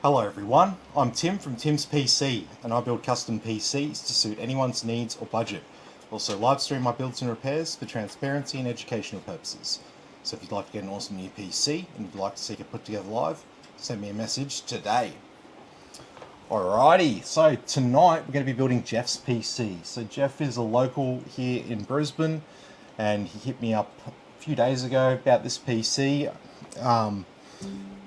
Hello everyone, I'm Tim from Tim's PC and I build custom PCs to suit anyone's needs or budget. Also live stream my builds and repairs for transparency and educational purposes. So if you'd like to get an awesome new PC and you'd like to see it put together live, send me a message today. Alrighty, so tonight we're going to be building Geoff's PC. So Geoff is a local here in Brisbane and he hit me up a few days ago about this PC.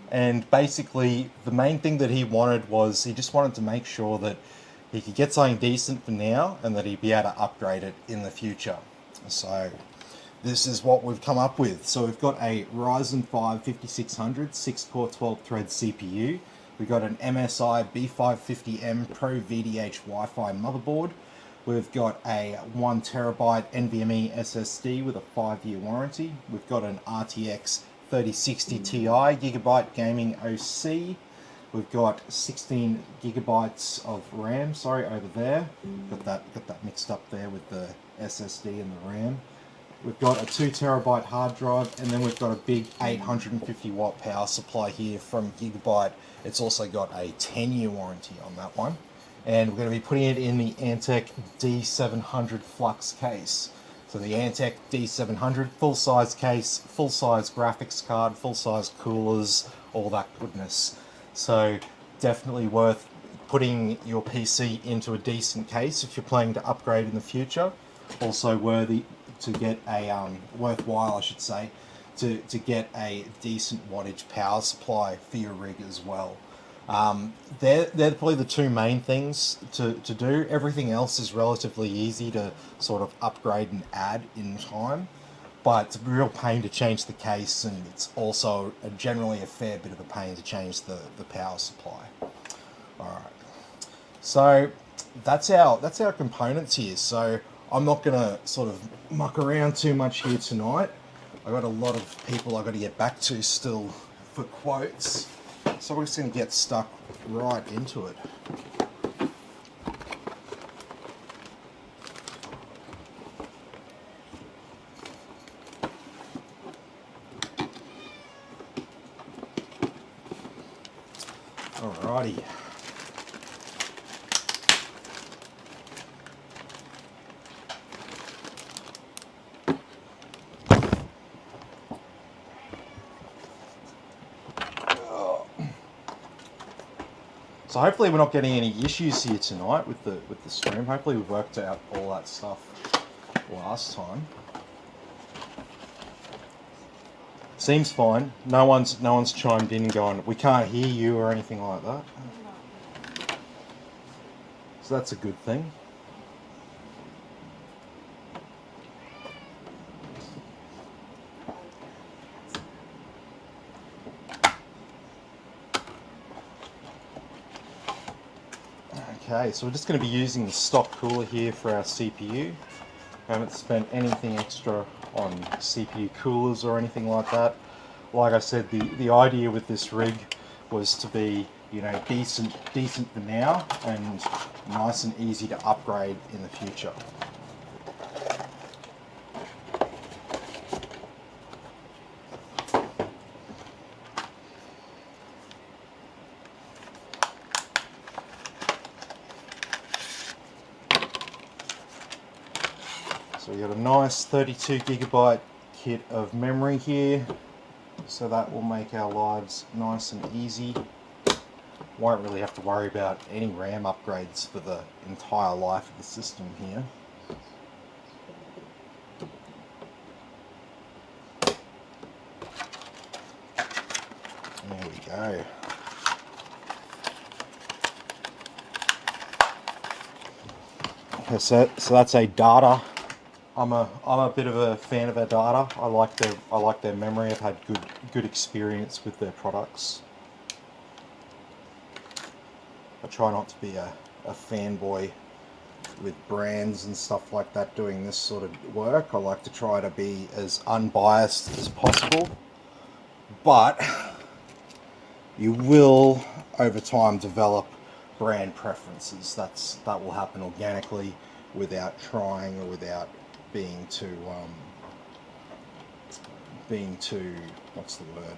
And basically the main thing that he wanted was he just wanted to make sure that he could get something decent for now and that he'd be able to upgrade it in the future. So this is what we've come up with. So we've got a Ryzen 5 5600 6-core 12-thread CPU. We've got an MSI B550M Pro VDH Wi-Fi motherboard. We've got a 1TB NVMe SSD with a 5-year warranty. We've got an RTX 3060 Ti Gigabyte Gaming OC. We've got 16 gigabytes of RAM, over there. Got that mixed up there with the SSD and the RAM. We've got a 2TB hard drive, and then we've got a big 850 watt power supply here from Gigabyte. It's also got a 10-year warranty on that one. And we're going to be putting it in the Antec D700 Flux case. So the Antec D700, full-size case, full-size graphics card, full-size coolers, all that goodness. So definitely worth putting your PC into a decent case if you're planning to upgrade in the future. Also worthy to get a, worthwhile I should say, to get a decent wattage power supply for your rig as well. They're probably the two main things to do. Everything else is relatively easy to sort of upgrade and add in time, but it's a real pain to change the case, and it's also generally a fair bit of a pain to change the power supply. Alright, so that's our components here. So I'm not going to sort of muck around too much here tonight. I've got a lot of people I've got to get back to still for quotes. So we're just going to get stuck right into it. Alrighty. So hopefully we're not getting any issues here tonight with the stream. Hopefully we worked out all that stuff last time. Seems fine. No one's chimed in and going, we can't hear you or anything like that. So that's a good thing. Okay, so we're just going to be using the stock cooler here for our CPU. Haven't spent anything extra on CPU coolers or anything like that. Like I said, the idea with this rig was to be, you know, decent for now and nice and easy to upgrade in the future. So we got a nice 32 gigabyte kit of memory here, so that will make our lives nice and easy. Won't really have to worry about any RAM upgrades for the entire life of the system here. There we go. Okay, so that's a data. I'm a bit of a fan of our data. I like their memory. I've had good experience with their products. I try not to be a fanboy with brands and stuff like that doing this sort of work. I like to try to be as unbiased as possible, but you will over time develop brand preferences. That will happen organically without trying or without being too what's the word?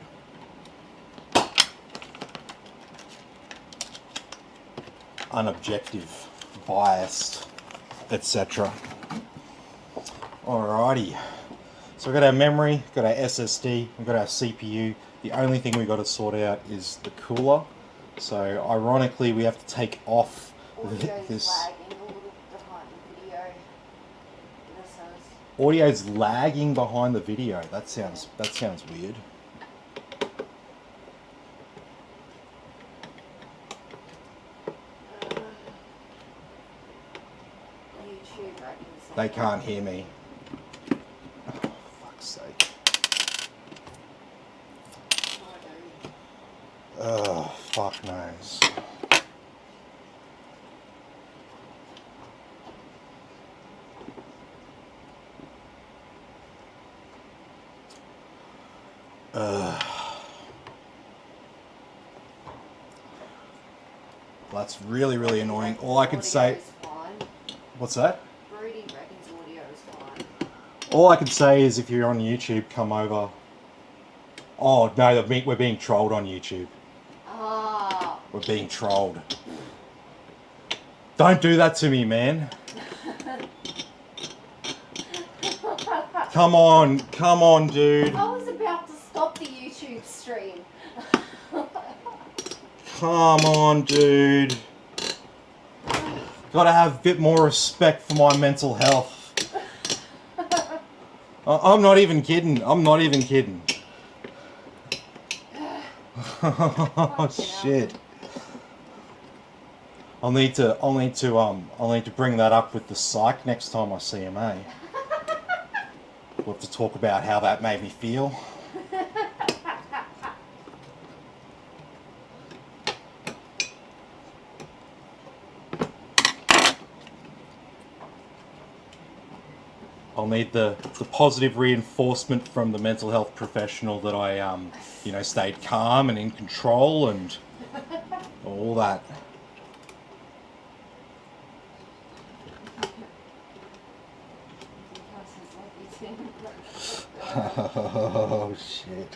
unobjective, biased, etc. Alrighty. So we've got our memory, got our SSD, we've got our CPU. The only thing we've got to sort out is the cooler. So ironically, we have to take off this. Lagging a little behind the video. Audio's lagging behind the video. That sounds weird. YouTube reckons They can't hear me. Oh, fuck's sake. Oh, fuck knows. That's really, really annoying. All I could say... What's that? Brody reckons audio is fine. All I could say is if you're on YouTube, come over. Oh, no, we're being trolled on YouTube. Ah. We're being trolled. Don't do that to me, man. Come on, dude. I was about to stop the YouTube stream. Come on, dude. Gotta have a bit more respect for my mental health. I'm not even kidding. Oh shit. I'll need to bring that up with the psych next time I see him, eh? We'll have to talk about how that made me feel. I'll need the positive reinforcement from the mental health professional that I, stayed calm and in control and all that. Oh, shit.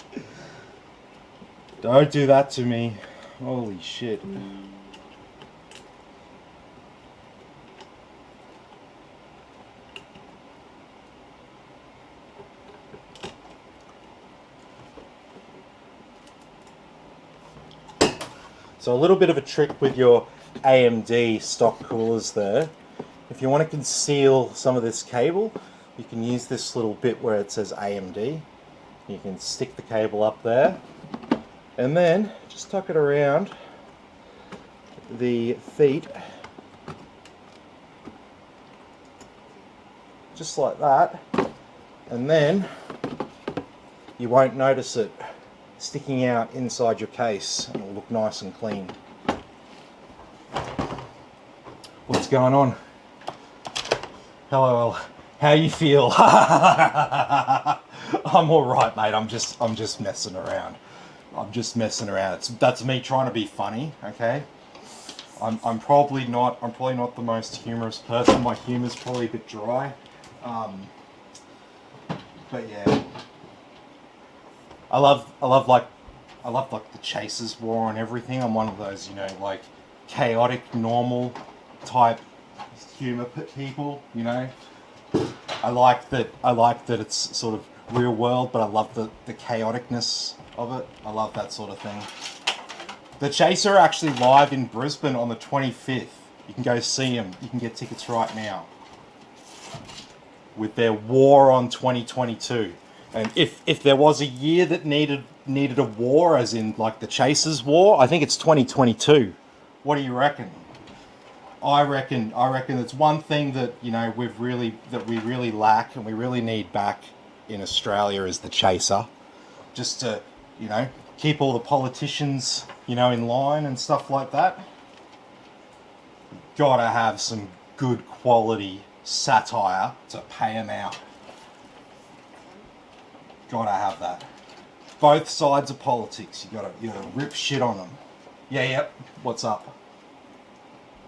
Don't do that to me. Holy shit. So a little bit of a trick with your AMD stock coolers there. If you want to conceal some of this cable, you can use this little bit where it says AMD. You can stick the cable up there and then just tuck it around the feet just like that, and then you won't notice it sticking out inside your case and it'll look nice and clean. What's going on? Hello, how you feel? I'm all right, mate. I'm just messing around. That's me trying to be funny, okay? I'm probably not the most humorous person. My humor's probably a bit dry. But yeah. I love like the Chasers War and everything. I'm one of those, like chaotic, normal type humor people, I like that it's sort of real world, but I love the chaoticness of it. I love that sort of thing. The Chaser are actually live in Brisbane on the 25th. You can go see them. You can get tickets right now. With their War on 2022. And if there was a year that needed a war, as in like the Chasers War, I think it's 2022. What do you reckon? I reckon it's one thing that we really lack and we really need back in Australia is the Chaser, just to keep all the politicians in line and stuff like that. Gotta have some good quality satire to pay them out. Gotta have that. Both sides of politics. You gotta rip shit on them. Yeah, yep. What's up?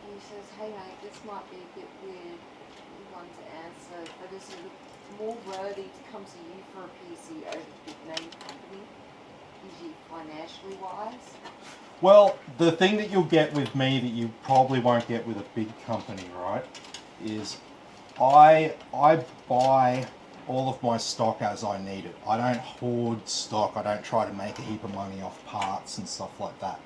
He says, "Hey mate, this might be a bit weird one to answer, but is it more worthy to come to you for a PC over the big name company? gives you financially wise? Well, the thing that you'll get with me that you probably won't get with a big company, right, is I buy all of my stock as I need it. I don't hoard stock. I don't try to make a heap of money off parts and stuff like that,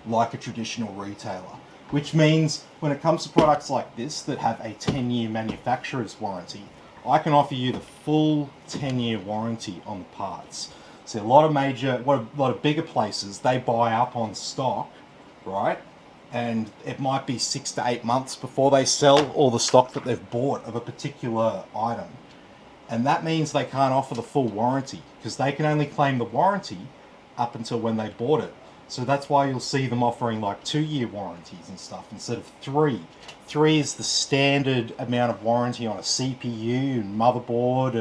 like a traditional retailer. Which means when it comes to products like this that have a 10-year manufacturer's warranty, I can offer you the full 10-year warranty on the parts. See, a lot of bigger places, they buy up on stock, right? And it might be 6 to 8 months before they sell all the stock that they've bought of a particular item. And that means they can't offer the full warranty because they can only claim the warranty up until when they bought it. So that's why you'll see them offering like 2-year warranties and stuff instead of 3. 3 is the standard amount of warranty on a CPU and motherboard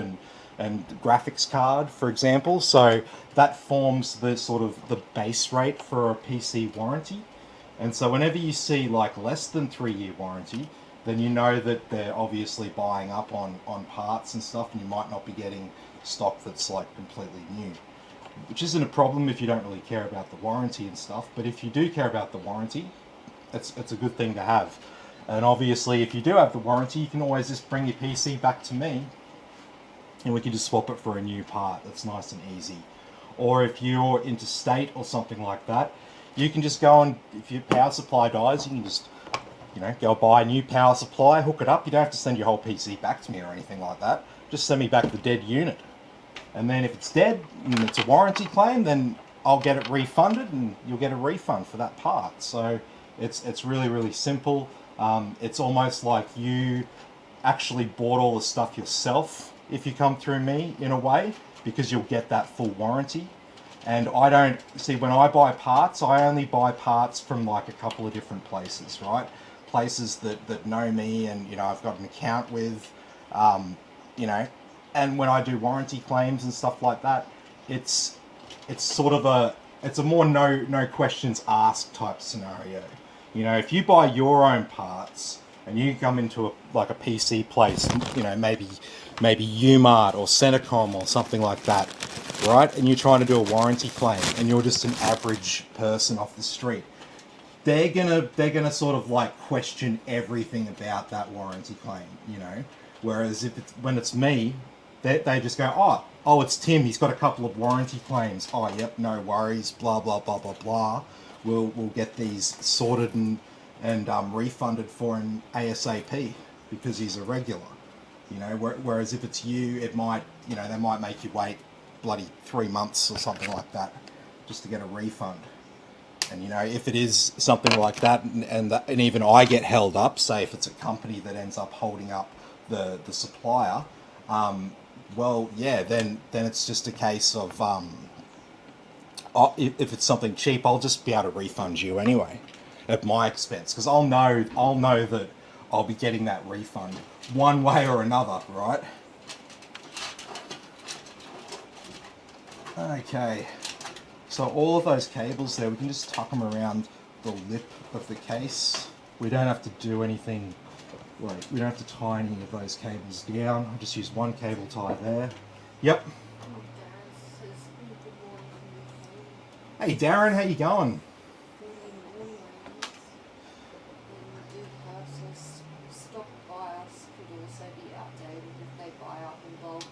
and graphics card, for example. So that forms the sort of the base rate for a PC warranty. And so whenever you see like less than 3-year warranty, then you know that they're obviously buying up on parts and stuff, and you might not be getting stock that's like completely new. Which isn't a problem if you don't really care about the warranty and stuff, but if you do care about the warranty, it's a good thing to have. And obviously if you do have the warranty, you can always just bring your PC back to me and we can just swap it for a new part. That's nice and easy. Or if you're interstate or something like that, you can just go and, if your power supply dies, you can just, go buy a new power supply, hook it up. You don't have to send your whole PC back to me or anything like that. Just send me back the dead unit. And then if it's dead and it's a warranty claim, then I'll get it refunded and you'll get a refund for that part. So it's really, really simple. It's almost like you actually bought all the stuff yourself if you come through me in a way, because you'll get that full warranty. And I don't, see, when I buy parts, I only buy parts from like a couple of different places, right? Places that know me and, I've got an account with, and when I do warranty claims and stuff like that, it's sort of it's a more no questions asked type scenario. If you buy your own parts and you come into a PC place, maybe Umart or Centacom or something like that, right? And you're trying to do a warranty claim and you're just an average person off the street, they're gonna sort of like question everything about that warranty claim, Whereas when it's me, they just go, oh, it's Tim. He's got a couple of warranty claims. Oh, yep, no worries. Blah blah blah blah blah. We'll get these sorted and refunded for him ASAP because he's a regular. Whereas if it's you, it might, they might make you wait bloody 3 months or something like that just to get a refund. And if it is something like that, and even I get held up, say if it's a company that ends up holding up the supplier. Well, yeah, then it's just a case of if it's something cheap, I'll just be able to refund you anyway at my expense, because I'll know that I'll be getting that refund one way or another, right? Okay, so all of those cables there, we can just tuck them around the lip of the case. We don't have to do anything. Right, we don't have to tie any of those cables down. I'll just use one cable tie there. Yep. Hey Darren, how you going? Stock BIOS could also be updated if they buy up in bulk.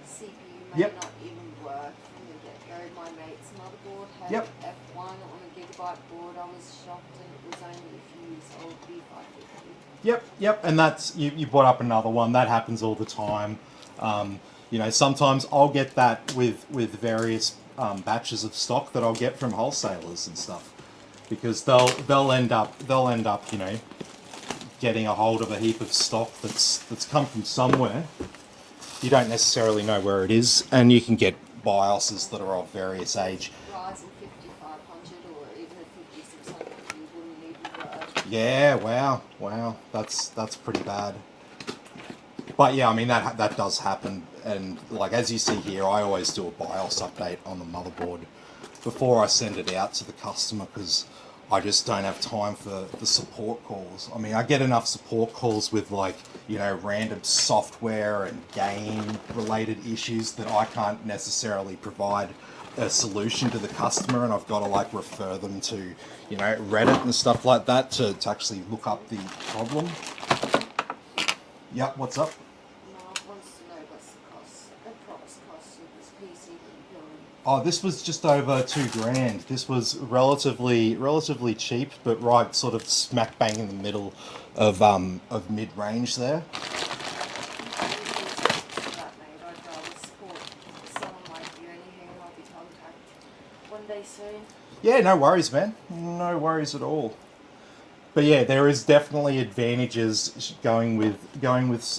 CPU may Yep. not even work from the get-go. My mate's motherboard had Yep. F1 on a gigabyte board. I was shocked, and it was only a few years old, B550. Yep, and that's, you brought up another one. That happens all the time. Sometimes I'll get that with various batches of stock that I'll get from wholesalers and stuff, because they'll end up getting a hold of a heap of stock that's come from somewhere. You don't necessarily know where it is, and you can get BIOSes that are of various age. Ryzen 5500 or even a 5600 wouldn't even work. Yeah, wow, that's pretty bad. But yeah, I mean that does happen, and like as you see here, I always do a BIOS update on the motherboard before I send it out to the customer, because I just don't have time for the support calls. I mean, I get enough support calls with like, you know, random software and game related issues that I can't necessarily provide a solution to the customer, and I've got to like refer them to, you know, Reddit and stuff like that to actually look up the problem. Yep, what's up? Mark wants to know what's the approx cost of this PC that you're building. Oh, this was just over $2,000. This was relatively cheap, but right sort of smack bang in the middle of mid range there. That mate, I'd rather support someone like you. Anything, I'll be contacted one day soon. Yeah, no worries, man. No worries at all. But yeah, there is definitely advantages going with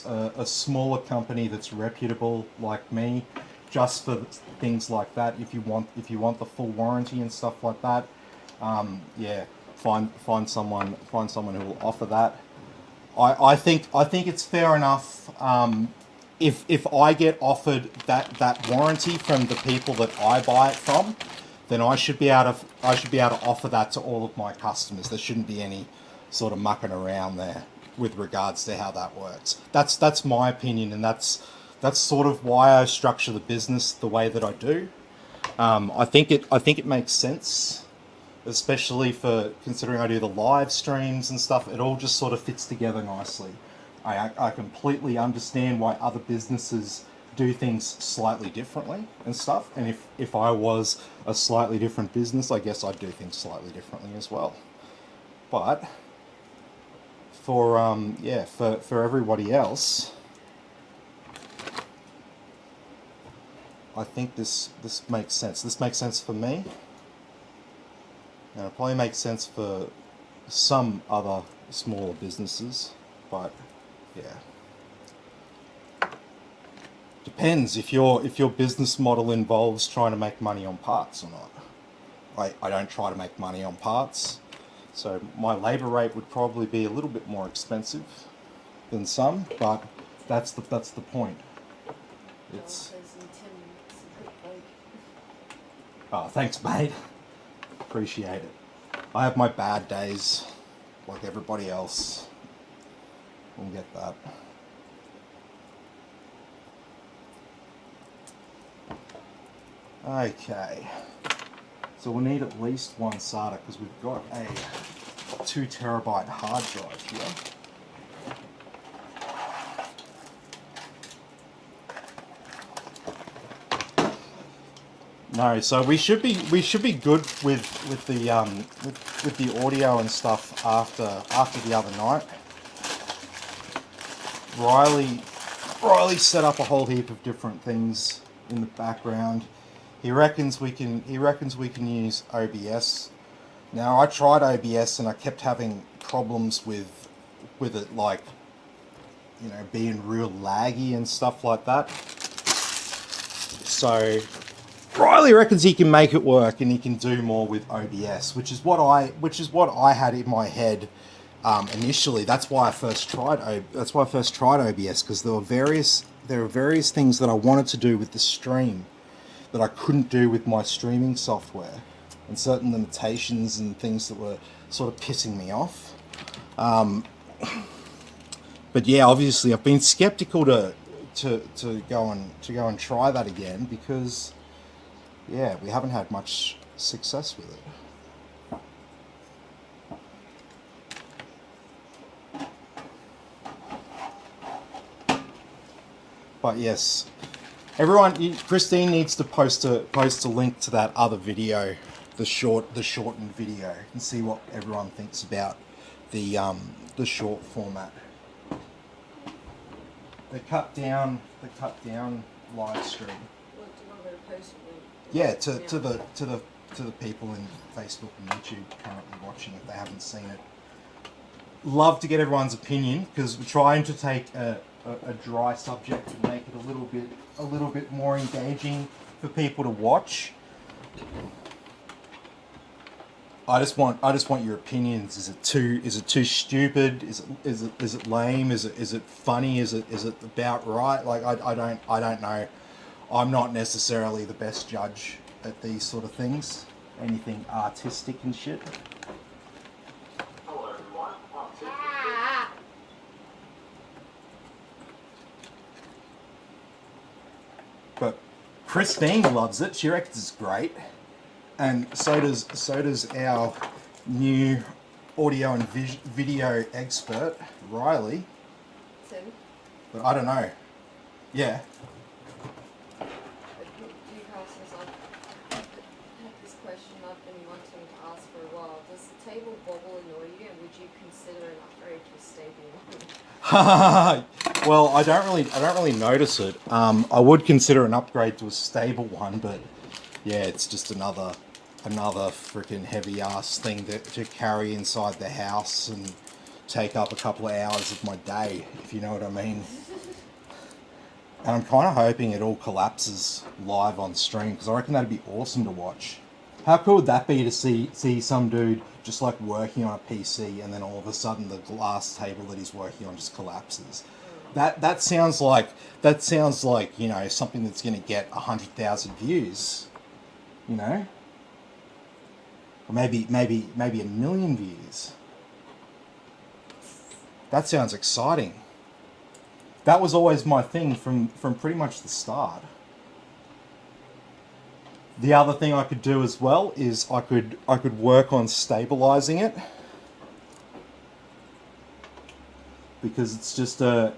a smaller company that's reputable like me, just for things like that. If you want the full warranty and stuff like that, yeah, find someone who will offer that. I think it's fair enough. If I get offered that warranty from the people that I buy it from, then I should be able to offer that to all of my customers. There shouldn't be any sort of mucking around there with regards to how that works. That's my opinion, and that's sort of why I structure the business the way that I do. I think it makes sense, especially for considering I do the live streams and stuff. It all just sort of fits together nicely. I completely understand why other businesses do things slightly differently and stuff. And if I was a slightly different business, I guess I'd do things slightly differently as well. But for everybody else, I think this makes sense. This makes sense for me, and it probably makes sense for some other smaller businesses. But yeah, depends if your business model involves trying to make money on parts or not. I don't try to make money on parts, so my labor rate would probably be a little bit more expensive than some, but that's the point. It's oh, thanks, mate. Appreciate it. I have my bad days, like everybody else. We'll get that. Okay. So we'll need at least one SATA because we've got a 2 terabyte hard drive here. No, so we should be good with the audio and stuff after the other night. Riley set up a whole heap of different things in the background. He reckons we can use OBS. Now I tried OBS and I kept having problems with it, like, you know, being real laggy and stuff like that. So Riley reckons he can make it work and he can do more with OBS, which is what I had in my head initially. That's why I first tried OBS, because there were various things that I wanted to do with the stream that I couldn't do with my streaming software, and certain limitations and things that were sort of pissing me off. But yeah, obviously I've been skeptical to go and try that again, because yeah, we haven't had much success with it. But yes, everyone, Christine needs to post a link to that other video, the shortened video, and see what everyone thinks about the short format. The cut down live stream. Yeah, to the people in Facebook and YouTube currently watching, if they haven't seen it. Love to get everyone's opinion, because we're trying to take a dry subject and make it a little bit more engaging for people to watch. I just want your opinions. Is it too stupid? Is it lame? Is it funny? Is it about right? Like I don't know. I'm not necessarily the best judge at these sort of things. Anything artistic and shit. Christine loves it. She reckons it's great, and so does our new audio and video expert, Riley. Tim, But I don't know. Yeah. Geoff says, I've had this question I've been wanting to ask for a while. Does the table bobble annoy you, and would you consider an upgrade to a stable one? Well, I don't really notice it. I would consider an upgrade to a stable one, but yeah, it's just another freaking heavy ass thing to carry inside the house and take up a couple of hours of my day, if you know what I mean. And I'm kind of hoping it all collapses live on stream, because I reckon that'd be awesome to watch. How cool would that be to see some dude just like working on a PC, and then all of a sudden the glass table that he's working on just collapses? That sounds like you know, something that's going to get 100,000 views, you know, or maybe a million views. That sounds exciting. That was always my thing from pretty much the start. The other thing I could do as well is I could work on stabilizing it, because it's just a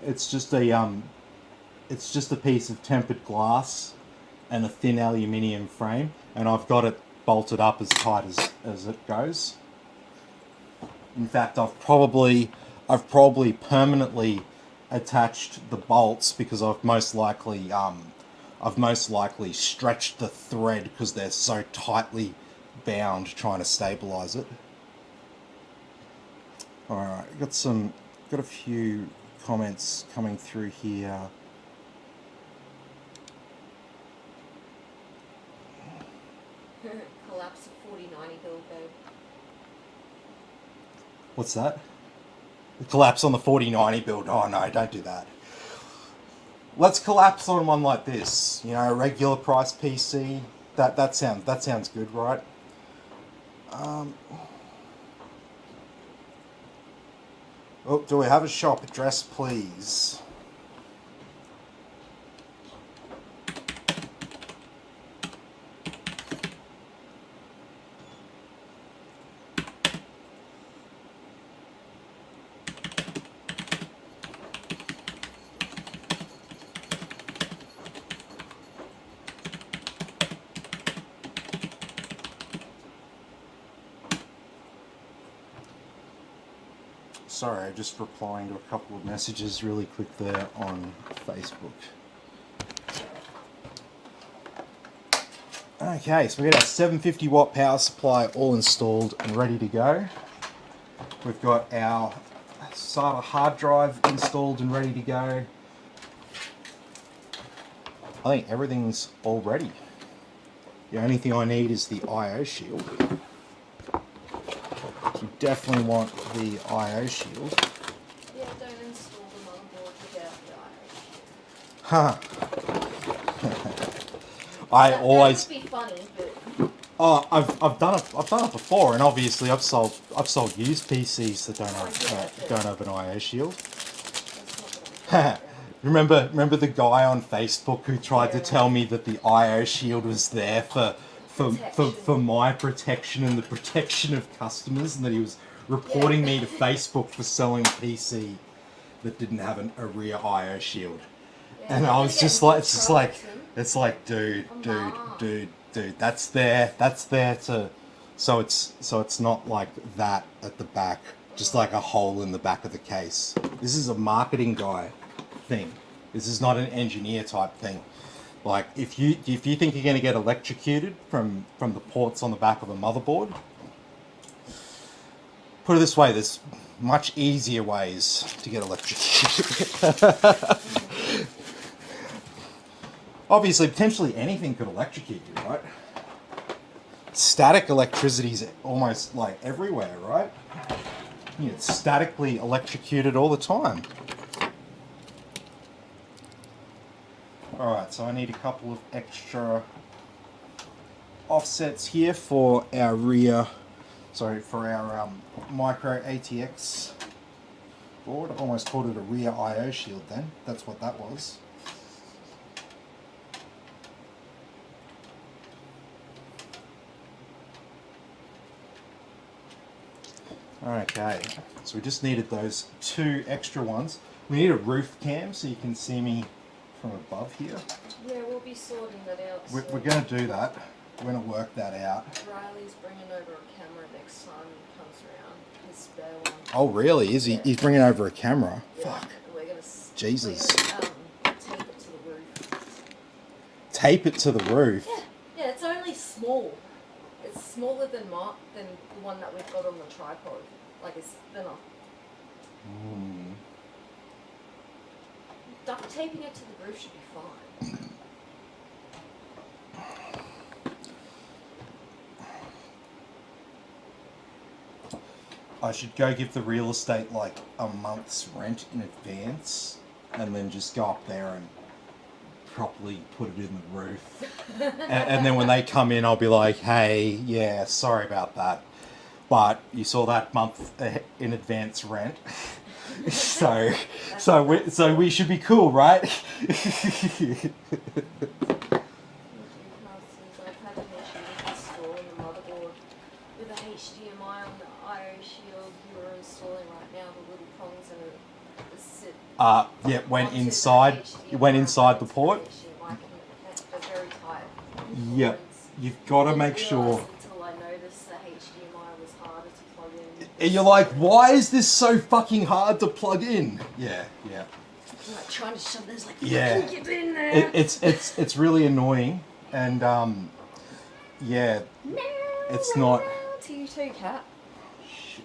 piece of tempered glass and a thin aluminium frame, and I've got it bolted up as tight as it goes. In fact, I've probably permanently attached the bolts, because I've most likely stretched the thread because they're so tightly bound trying to stabilize it. All right, got a few comments coming through here. Collapse of 4090 build, babe. What's that? The collapse on the 4090 build. Oh no, don't do that. Let's collapse on one like this. You know, a regular price PC. That sounds good, right? Oh, do we have a shop address, please? Sorry, just replying to a couple of messages really quick there on Facebook. Okay, so we got our 750 watt power supply all installed and ready to go. We've got our SATA hard drive installed and ready to go. I think everything's all ready. The only thing I need is the I/O shield. You definitely want the I/O shield. Yeah, don't install the motherboard without the I/O shield. I always. That would be funny, but Oh, I've done it before, and obviously I've sold used PCs that don't have an I/O shield. remember the guy on Facebook who tried to tell me that the I/O shield was there for my protection and the protection of customers, and that he was reporting me to Facebook for selling a PC that didn't have a rear I/O shield. yeah, And I was just like, it's like, dude, that's there to, so it's not like that at the back, just like a hole in the back of the case. This is a marketing guy thing. This is not an engineer type thing. Like, if you think you're going to get electrocuted from the ports on the back of a motherboard, put it this way, there's much easier ways to get electrocuted. Obviously, potentially anything could electrocute you, right? Static electricity is almost like everywhere, right? You get statically electrocuted all the time. Alright, so I need a couple of extra offsets here for our micro ATX board. I almost called it a rear I/O shield then. That's what that was. Okay, so we just needed those 2 extra ones. We need a roof cam so you can see me from above here. Yeah, we'll be sorting that out. We're going to do that. We're going to work that out. Riley's bringing over a camera next time he comes around. His spare one. Oh, really? Is he? Yeah. He's bringing over a camera. Yeah. Fuck. We're gonna Jesus. tape it to the roof. Tape it to the roof. Yeah. Yeah, it's only small. It's smaller than the one that we've got on the tripod. Like it's thinner. Duct taping it to the roof should be fine. I should go give the real estate like a month's rent in advance and then just go up there and properly put it in the roof. And then when they come in, I'll be like, hey, yeah, sorry about that. But you saw that month in advance rent. so we should be cool, right? I've had an issue with the store and the motherboard with the HDMI on the IO shield you are installing right now, the little prongs and it sit. Yeah, went inside the port. They're very tight. Yep, you've got to make sure. Until I noticed the HDMI was harder to plug in. And you're like, why is this so fucking hard to plug in? Yeah. I'm like trying to shove this like Yeah. get in there. It's really annoying, and yeah, it's not. To you too, cat. Shit.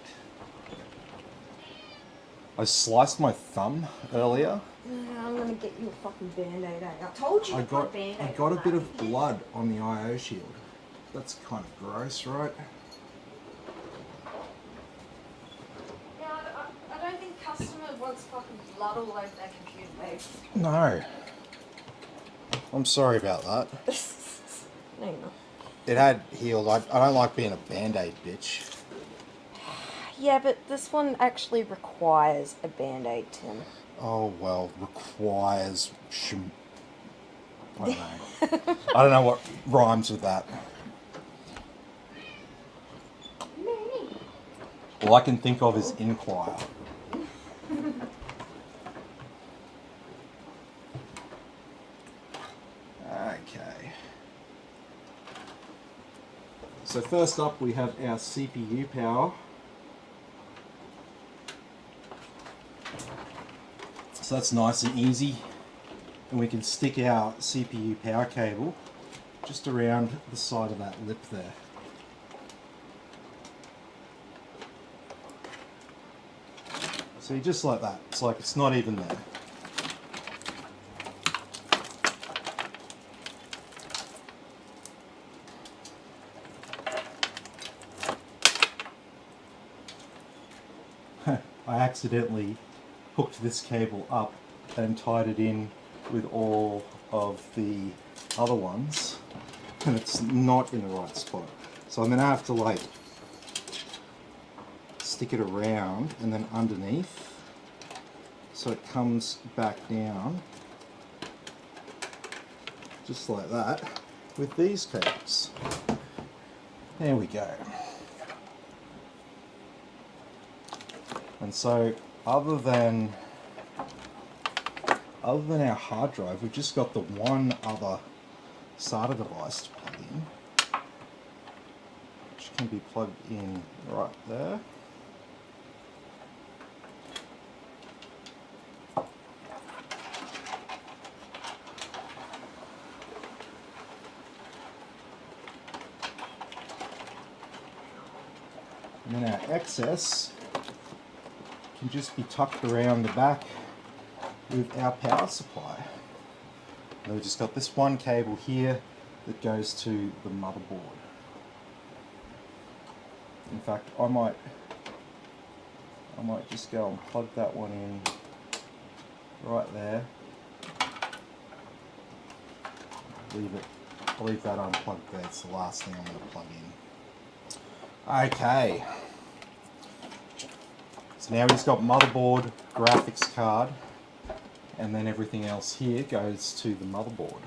I sliced my thumb earlier. I'm gonna get you a fucking band-aid. I told you I to put a got band-aid a on bit that. of blood on the IO shield. That's kind of gross, right? Yeah, I don't think customer wants fucking blood all over their computer, babe. No. I'm sorry about that. No, you're not. It had healed. I don't like being a band-aid bitch. Yeah, but this one actually requires a band-aid, Tim. Oh well, requires. I don't know. I don't know what rhymes with that. All I can think of is inquire. Okay. So first up we have our CPU power. So that's nice and easy. And we can stick our CPU power cable just around the side of that lip there. See, just like that. It's like it's not even there. I accidentally hooked this cable up and tied it in with all of the other ones, and it's not in the right spot. So I'm going to have to like stick it around and then underneath so it comes back down just like that with these cables. There we go. And so other than our hard drive, we've just got the one other SATA device to plug in, which can be plugged in right there. And then our excess can just be tucked around the back with our power supply. And we've just got this one cable here that goes to the motherboard. In fact, I might just go and plug that one in right there. I'll leave that unplugged there. It's the last thing I'm going to plug in. Okay. So now we've just got motherboard, graphics card, and then everything else here goes to the motherboard.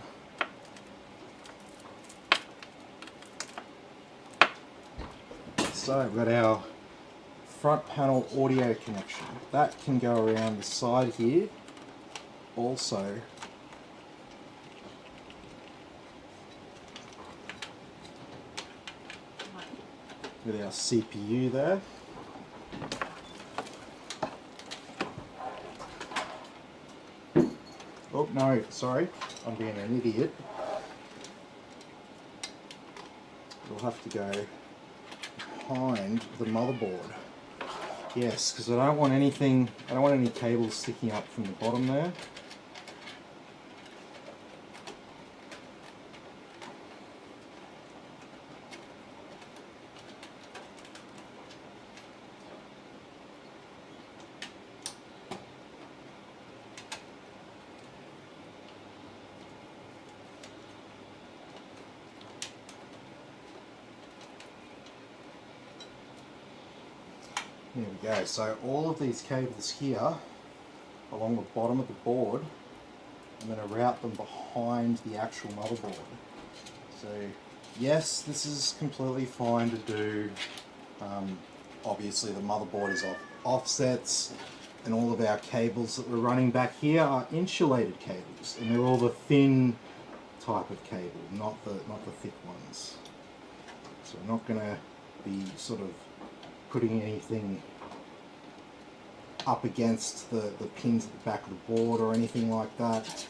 So we've got our front panel audio connection. That can go around the side here. Also, with our CPU there. Oh no, sorry, I'm being an idiot. It'll have to go behind the motherboard. Yes, because I don't want any cables sticking up from the bottom there. There we go. So all of these cables here along the bottom of the board, I'm going to route them behind the actual motherboard. So yes, this is completely fine to do. Obviously the motherboard is off offsets, and all of our cables that we're running back here are insulated cables, and they're all the thin type of cable, not the thick ones. So we're not going to be sort of putting anything up against the pins at the back of the board or anything like that.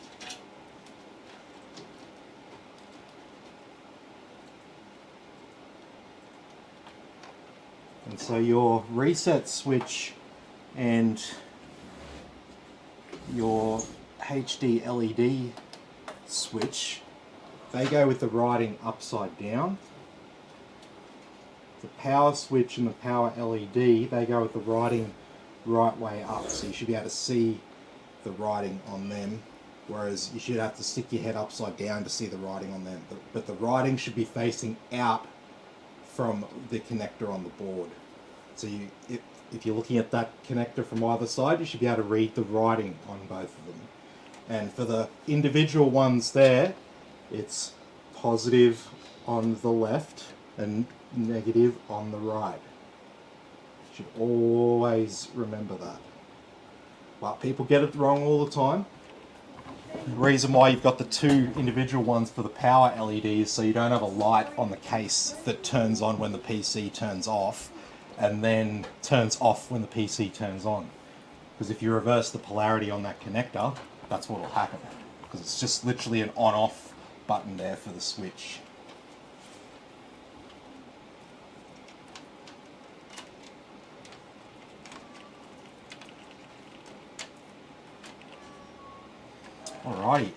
And so your reset switch and your HD LED switch, they go with the writing upside down. The power switch and the power LED, they go with the writing right way up, so you should be able to see the writing on them, whereas you should have to stick your head upside down to see the writing on them. But the writing should be facing out from the connector on the board. So if you're looking at that connector from either side, you should be able to read the writing on both of them. And for the individual ones there, it's positive on the left and negative on the right. You should always remember that. But people get it wrong all the time. The reason why you've got the two individual ones for the power LEDs, so you don't have a light on the case that turns on when the PC turns off and then turns off when the PC turns on. Because if you reverse the polarity on that connector, that's what will happen. Because it's just literally an on-off button there for the switch. Alrighty,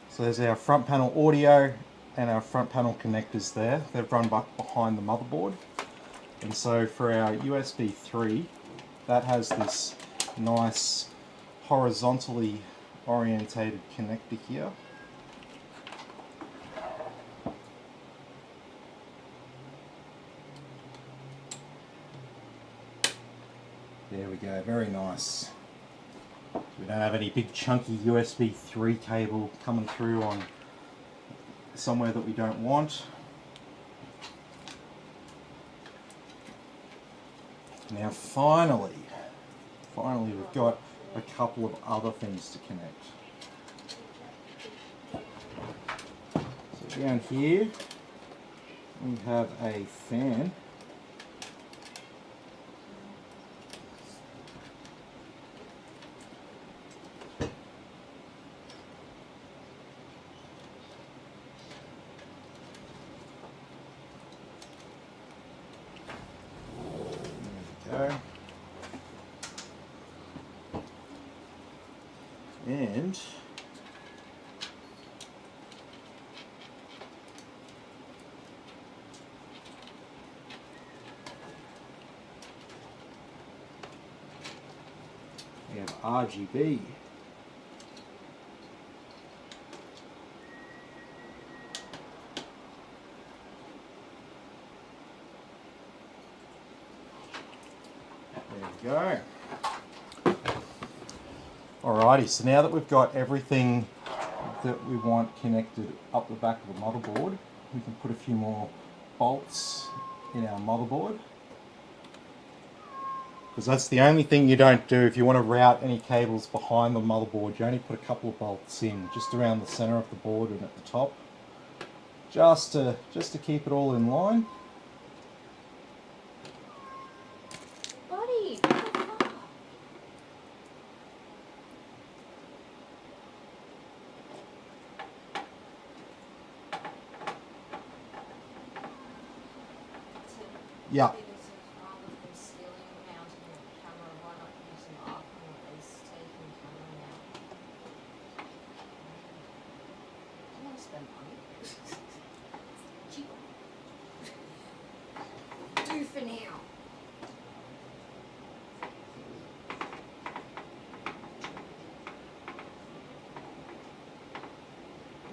so there's our front panel audio and our front panel connectors there. They've run back behind the motherboard. And so for our USB 3, that has this nice horizontally orientated connector here. There we go, very nice. We don't have any big chunky USB 3 cable coming through on somewhere that we don't want. Now finally we've got a couple of other things to connect. So down here we have a fan. And we have RGB. There we go. Alrighty, so now that we've got everything that we want connected up the back of the motherboard, we can put a few more bolts in our motherboard. Because that's the only thing you don't do if you want to route any cables behind the motherboard. You only put a couple of bolts in, just around the center of the board and at the top, just to keep it all in line. Buddy, what the fuck? Yeah. Rather than stealing, mounting a camera, why not use an arc and at least taking the camera out? I want to spend money. Cheap. Do for now.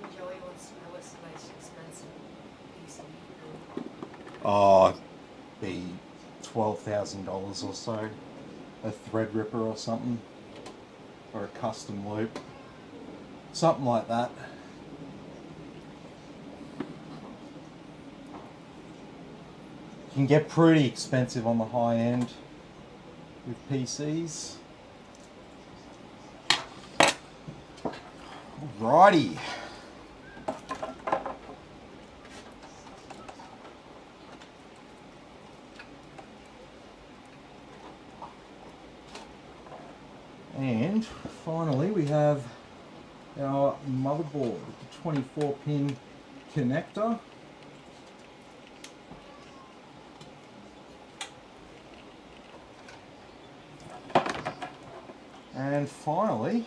And Joey wants to know what's the most expensive piece of equipment. Oh, be $12,000 or so. A thread ripper or something. Or a custom loop. Something like that. Can get pretty expensive on the high end with PCs. Alrighty. And finally we have our motherboard with the 24 pin connector. And finally,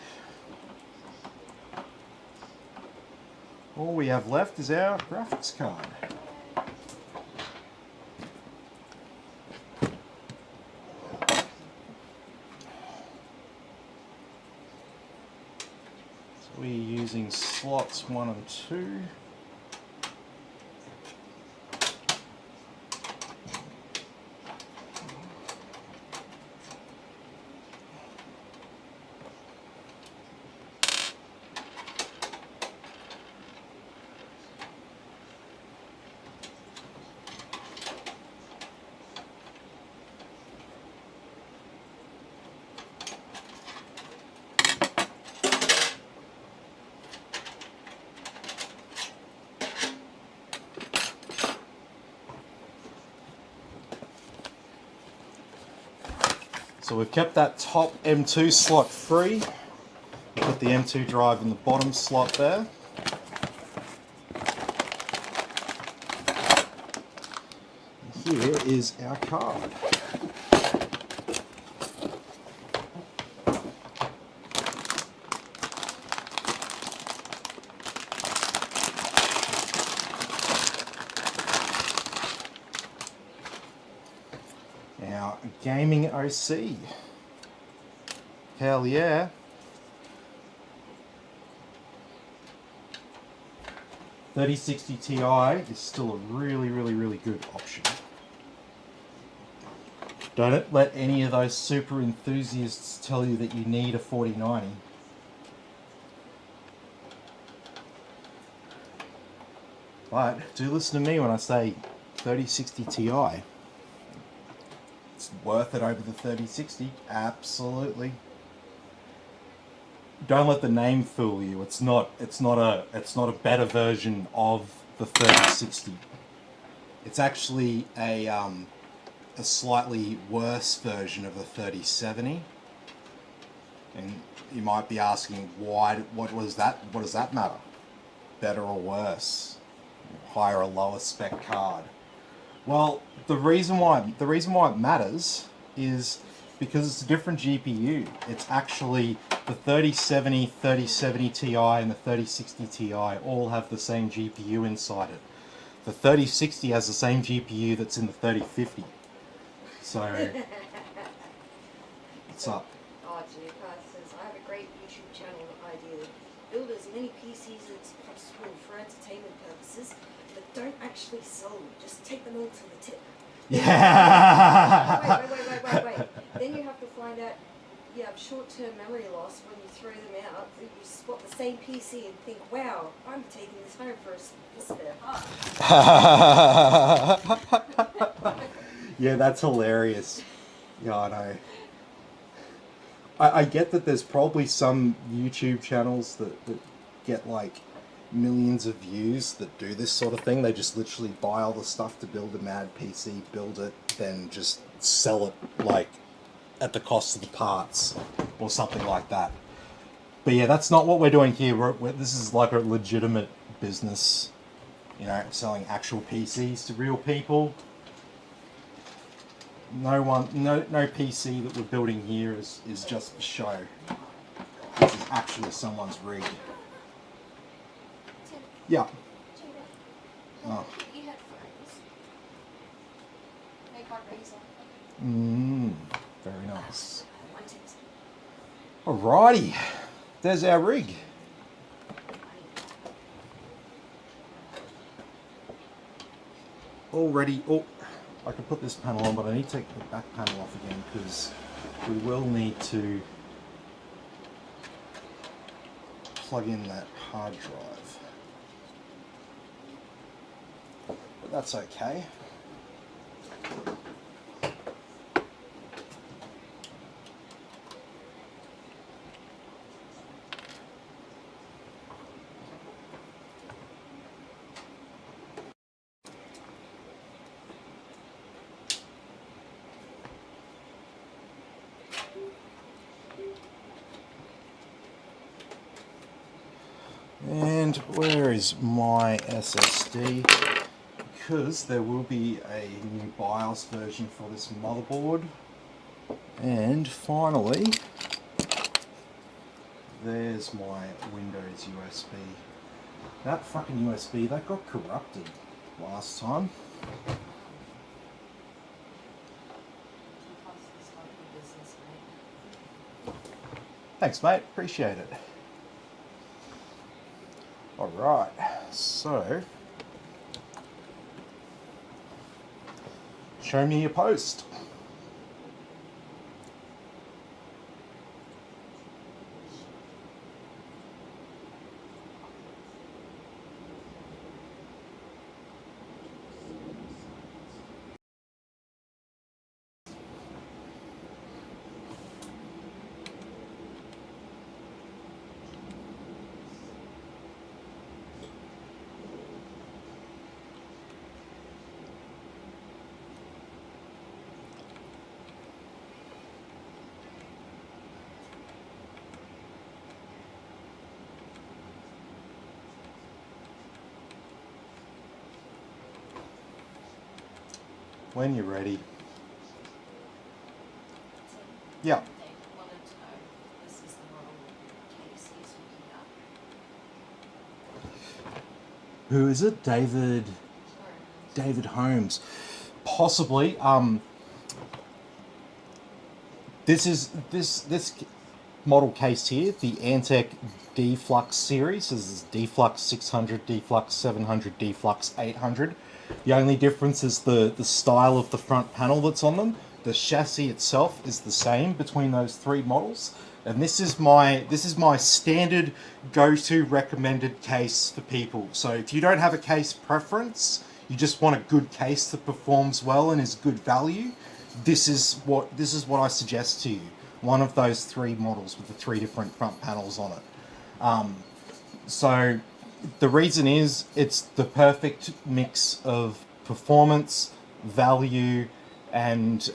all we have left is our graphics card. So we're using slots 1 and 2. So we've kept that top M2 slot free. Put the M2 drive in the bottom slot there. And here is our card. Our gaming OC. Hell yeah. $3060 Ti is still a really good option. Don't let any of those super enthusiasts tell you that you need a 4090. But do listen to me when I say 3060 Ti. It's worth it over the 3060, absolutely. Don't let the name fool you. It's not a better version of the 3060. It's actually a slightly worse version of the 3070. And you might be asking, why? What does that matter? Better or worse? Higher or lower spec card? Well, the reason why it matters is because it's a different GPU. It's actually the 3070, 3070 Ti and the 3060 Ti all have the same GPU inside it. The 3060 has the same GPU that's in the 3050. So, what's up? Oh, Geoff says, I have a great YouTube channel idea. Build as many PCs as possible for entertainment purposes, but don't actually sell them. Just take them all to the tip. Yeah. Wait. Then you have to find out you have short-term memory loss when you throw them out. You spot the same PC and think, wow, I'm taking this home for a spare part. Yeah, that's hilarious. Yeah, I know. I get that there's probably some YouTube channels that get like millions of views that do this sort of thing. They just literally buy all the stuff to build a mad PC, build it, then just sell it like at the cost of the parts or something like that. But yeah, that's not what we're doing here. This is like a legitimate business, you know, selling actual PCs to real people. No PC that we're building here is just for show. This is actually someone's rig. Tim, Yeah. Jada, Oh. you headphones. They got Ryzen. Very nice. One Tim's. Alrighty. There's our rig. Already. Oh, I can put this panel on, but I need to take the back panel off again because we will need to plug in that hard drive. But that's okay. And where is my SSD? Because there will be a new BIOS version for this motherboard. And finally, there's my Windows USB. That fucking USB, that got corrupted last time. Thanks, mate. Appreciate it. Alright, so show me your post. When you're ready. Yeah. Who is it? David Holmes. Possibly. This model case here, the Antec D-Flux series. This is D-Flux 600, D-Flux 700, D-Flux 800. The only difference is the style of the front panel that's on them. The chassis itself is the same between those three models. And this is my standard go-to recommended case for people. So if you don't have a case preference, you just want a good case that performs well and is good value, this is what I suggest to you. One of those three models with the three different front panels on it. So the reason is it's the perfect mix of performance, value, and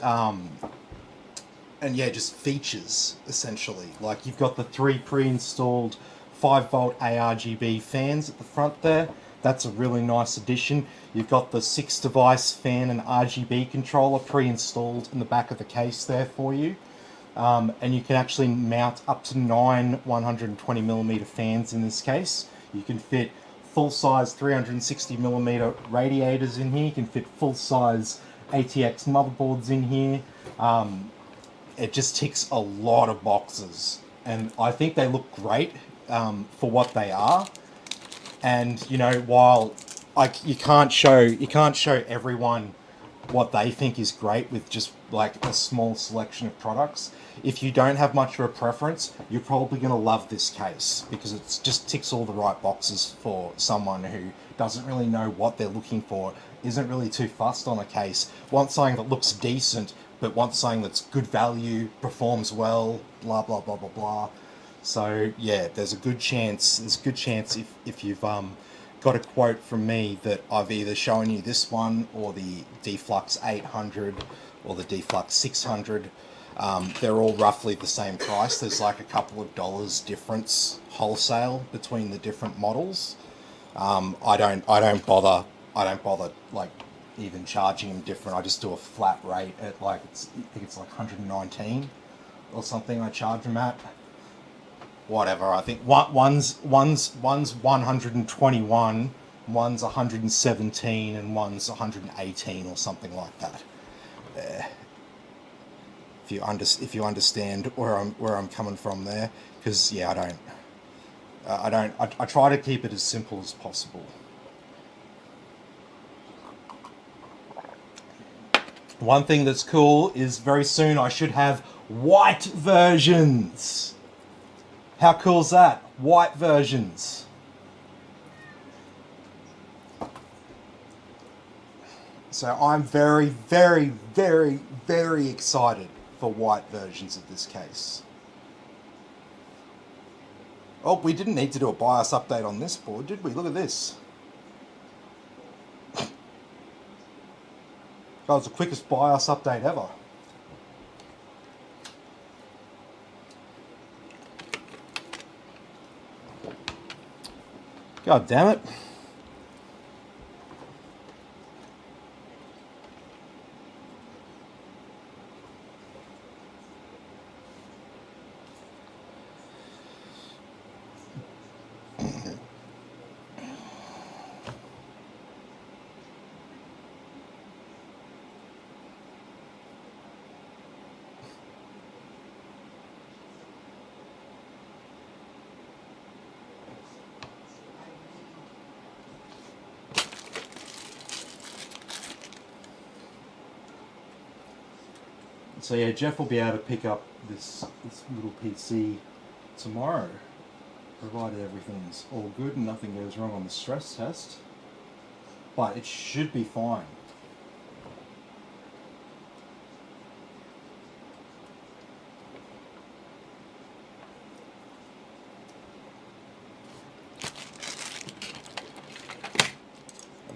yeah, just features essentially. Like you've got the three pre-installed 5-volt ARGB fans at the front there. That's a really nice addition. You've got the 6-device fan and RGB controller pre-installed in the back of the case there for you. And you can actually mount up to 9 120mm fans in this case. You can fit full-size 360mm radiators in here. You can fit full-size RTX motherboards in here. It just ticks a lot of boxes, and I think they look great for what they are. And you know, while you can't show everyone what they think is great with just like a small selection of products, if you don't have much of a preference, you're probably going to love this case because it just ticks all the right boxes for someone who doesn't really know what they're looking for, isn't really too fussed on a case, wants something that looks decent but want something that's good value, performs well, blah blah blah blah blah. So yeah, there's a good chance. There's a good chance if you've got a quote from me that I've either shown you this one or the Deflux 800 or the Deflux 600. They're all roughly the same price. There's like a couple of dollars difference wholesale between the different models. I don't bother. I don't bother like even charging them different. I just do a flat rate at like I think it's like 119 or something. I charge them at whatever. I think one's 121, one's 117, and one's 118 or something like that. If you understand where I'm coming from there, because yeah, I try to keep it as simple as possible. One thing that's cool is very soon I should have white versions. How cool is that? White versions. So I'm very, very, very, very excited for white versions of this case. Oh, we didn't need to do a BIOS update on this board, did we? Look at this. That was the quickest BIOS update ever. God damn it. So yeah, Geoff will be able to pick up this little PC tomorrow, provided everything's all good and nothing goes wrong on the stress test. But it should be fine.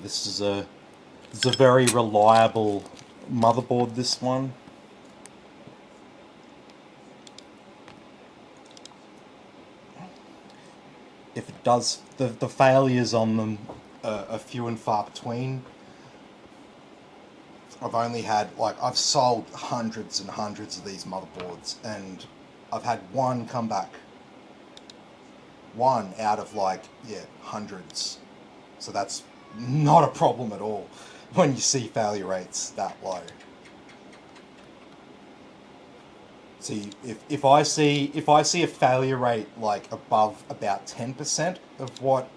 This is a very reliable motherboard, this one. If it does, the failures on them are few and far between. I've only had, like, I've sold hundreds and hundreds of these motherboards, and I've had one come back. One out of, like, yeah, hundreds. So that's not a problem at all when you see failure rates that low. See, if I see a failure rate like above about 10% of what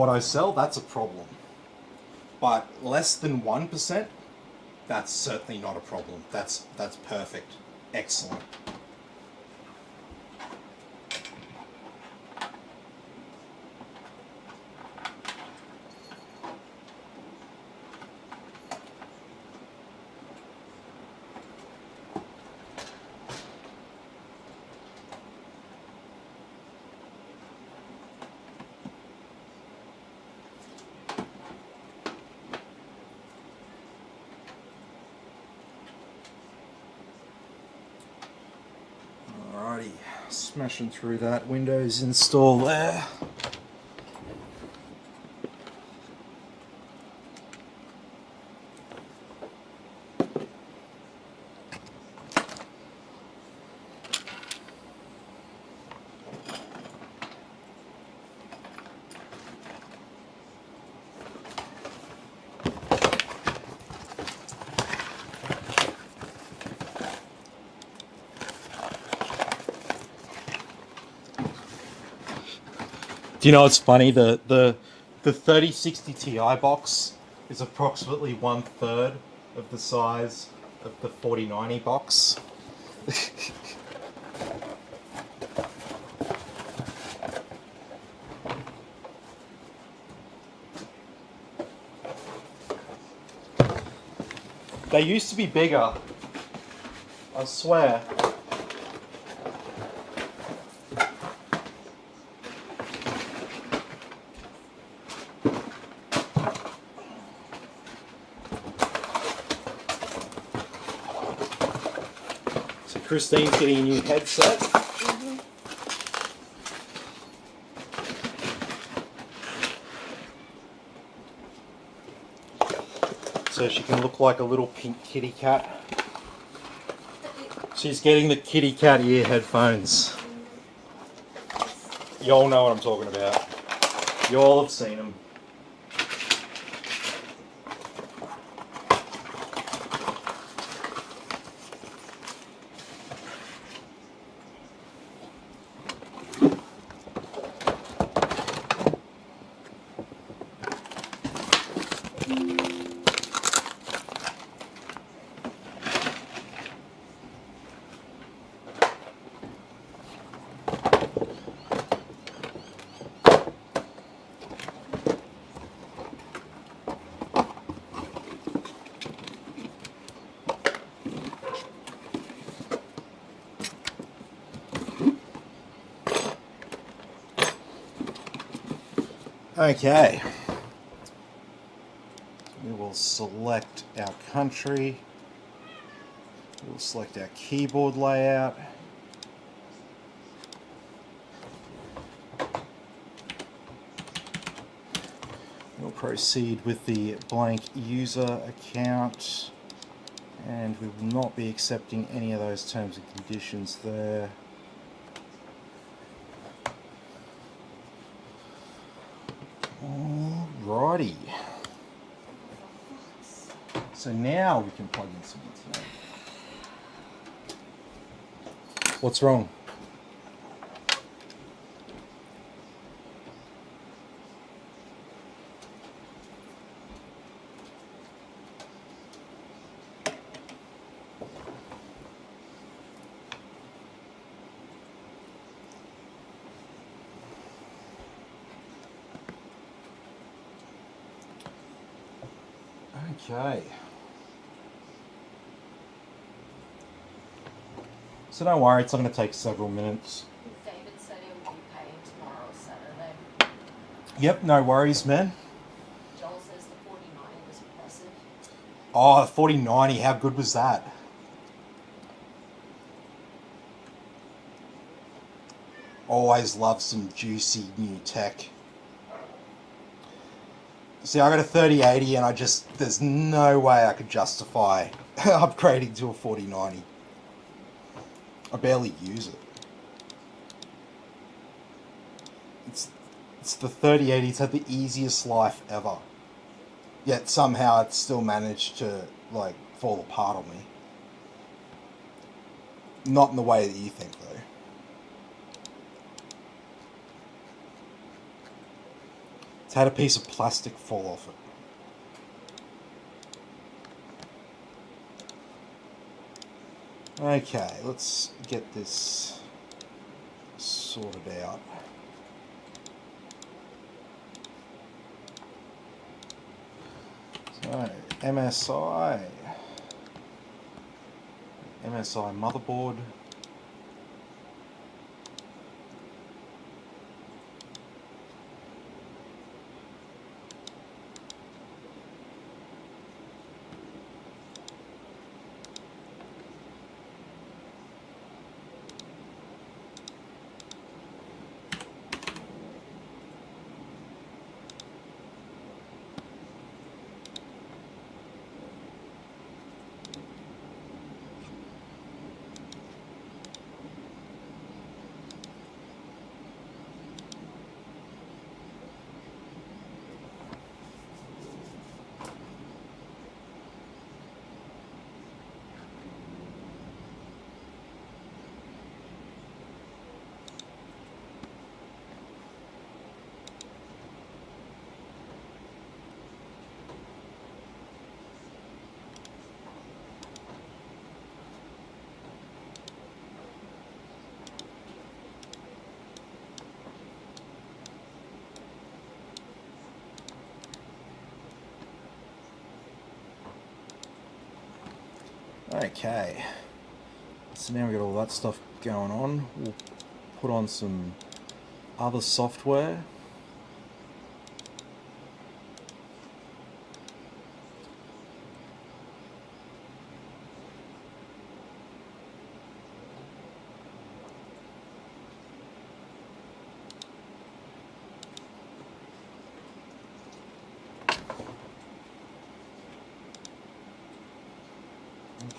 I sell, that's a problem. But less than 1%, that's certainly not a problem. That's perfect. Excellent. Alrighty, smashing through that Windows install there. Do you know what's funny? The 3060 Ti box is approximately 1/3 of the size of the 4090 box. They used to be bigger. I swear. So Christine's getting a new headset. So she can look like a little pink kitty cat. She's getting the kitty cat ear headphones. You all know what I'm talking about. You all have seen them. Okay, we will select our country, we'll select our keyboard layout, we'll proceed with the blank user account, and we will not be accepting any of those terms and conditions there. Alrighty. So now we can plug in some internet. What's wrong? Okay. So don't worry, it's not going to take several minutes. David said he'll be paying tomorrow, Saturday. Yep, no worries, man. Joel says the 49 was impressive. Oh, 4090, how good was that? Always love some juicy new tech. See, I got a 3080 and there's no way I could justify upgrading to a 4090. I barely use it. It's the 3080, it's had the easiest life ever. Yet somehow it's still managed to, like, fall apart on me. Not in the way that you think, though. It's had a piece of plastic fall off it. Okay, let's get this sorted out. So, MSI motherboard. Okay. So now we've got all that stuff going on. We'll put on some other software.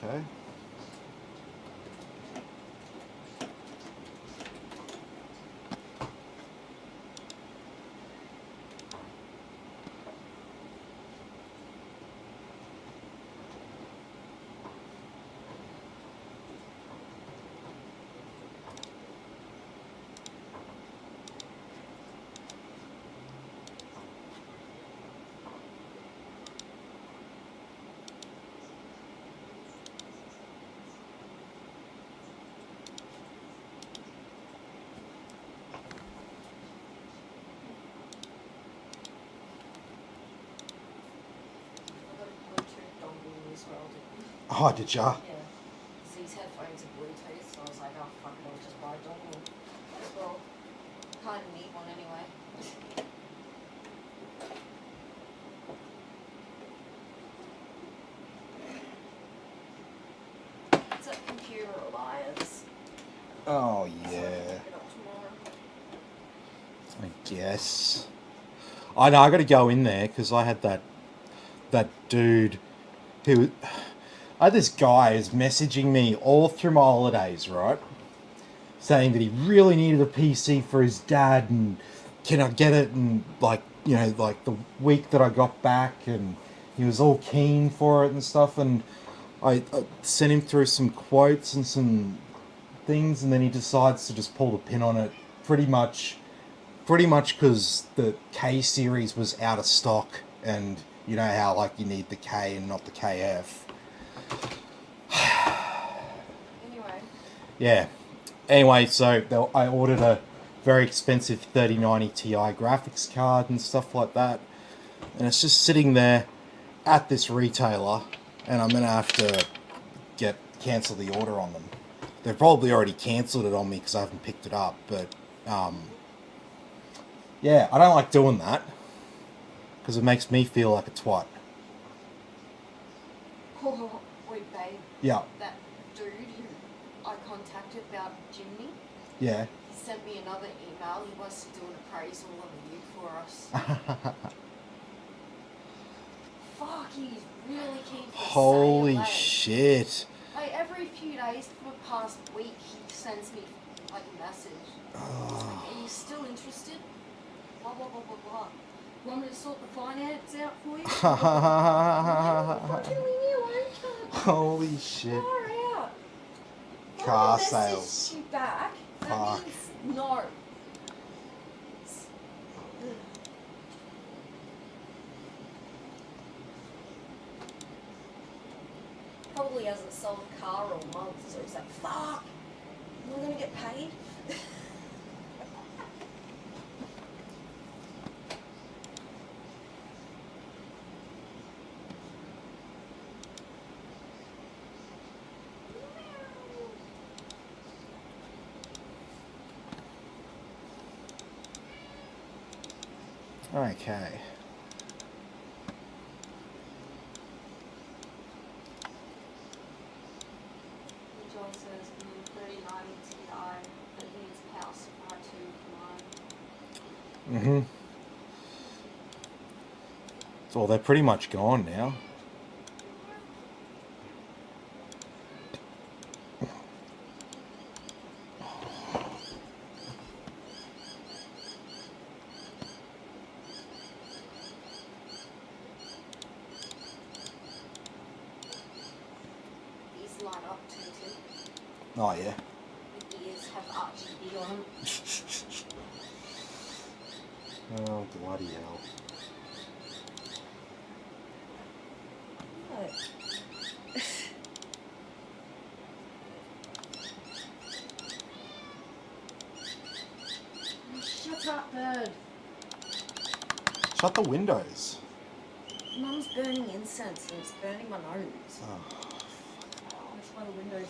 Okay. Oh, did ya? Yeah. So these headphones are Bluetooth, so I was like, oh fuck it, I'll just buy a dongle as well. Kind of need one anyway. It's at Computer Alliance. Oh, So I yeah. can pick it up tomorrow. I guess. I know, I got to go in there because I had that dude who... I had this guy who's messaging me all through my holidays, right? Saying that he really needed a PC for his dad and can I get it? And like, you know, like the week that I got back and he was all keen for it and stuff. And I sent him through some quotes and some things, and then he decides to just pull the pin on it pretty much because the K series was out of stock, and you know how like you need the K and not the KF. Anyway. Yeah. Anyway, so I ordered a very expensive 3090 Ti graphics card and stuff like that, and it's just sitting there at this retailer, and I'm gonna have to cancel the order on them. They've probably already cancelled it on me because I haven't picked it up, but yeah, I don't like doing that because it makes me feel like a twat. Oh, wait, babe. Yeah. That dude who I contacted about Jimmy, Yeah. he sent me another email. He wants to do an appraisal of you for us. Fuck, he's really keen for Holy sale, eh? shit. Like every few days for the past week, he sends me like a message. He's like, are you still interested? Blah blah blah blah blah. Want me to sort the finance out for you? Fucking leave me alone, cunt. Holy shit. Far out. Car If I messaged sales. you back, that Fuck. means no. Probably hasn't sold a car all month, so he's like, fuck, am I gonna get paid? Okay. John says 3090 Ti that needs power supply to mine. Mm-hmm. So they're pretty much gone now. These light up tinted. Oh, yeah. The ears have RGB on them. Oh, bloody hell. What? Shut up, bird. Shut the windows. Mum's burning incense and it's burning my nose. Oh. why the windows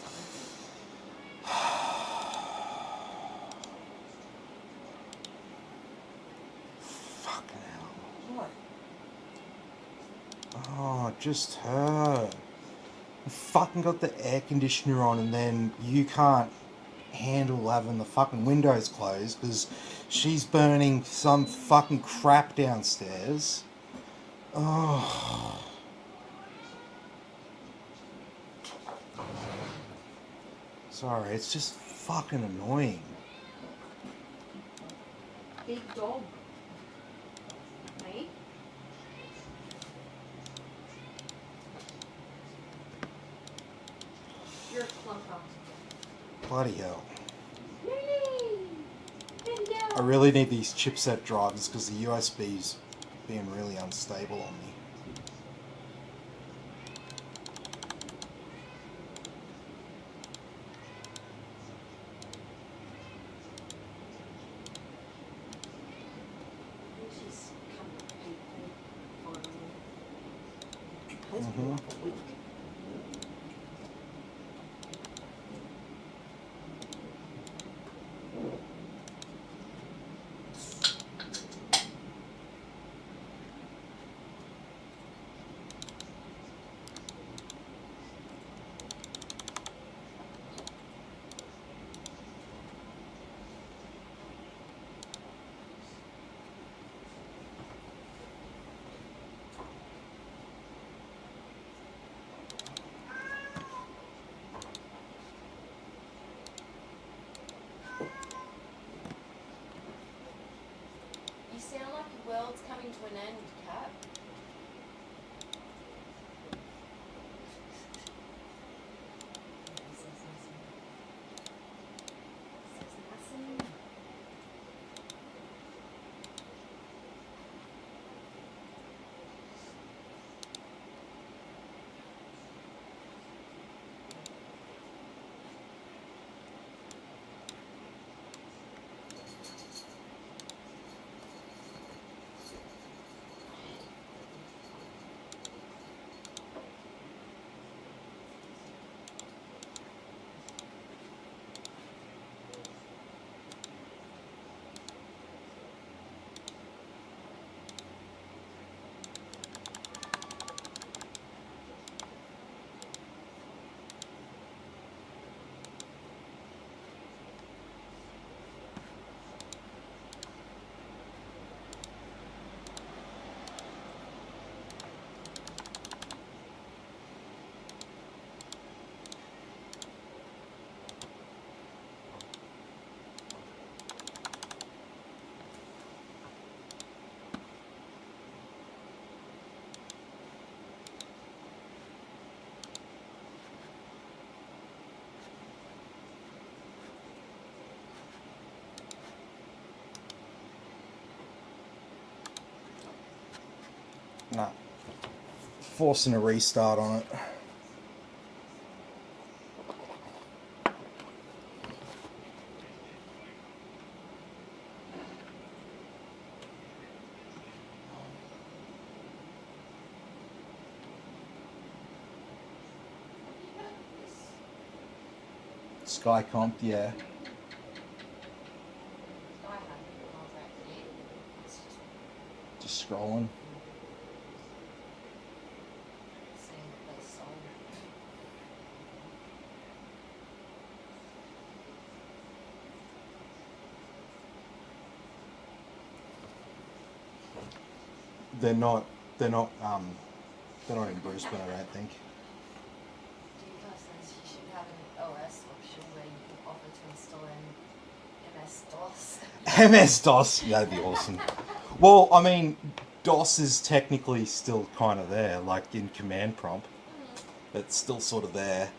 Fucking hell. What? Oh, just her. You fucking got the air conditioner on and then you can't handle having the fucking windows closed because she's burning some fucking crap downstairs. Oh. Sorry, it's just fucking annoying. Big dog. Me? You're a clunker. Bloody hell. Lily! I really need these chipset drivers because the USB's being really unstable on me. She's coming to people finally. Has been like a week. You sound like the world's coming to an end, Kat. Nah. Forcing a restart on it. Sky Comp, yeah. Just scrolling. They're not in Brisbane, I don't think. Geoff says you should have an OS option where you can offer to install an MS-DOS. MS-DOS, that'd be awesome. Well, I mean, DOS is technically still kind of there, like in command prompt. It's still sort of there.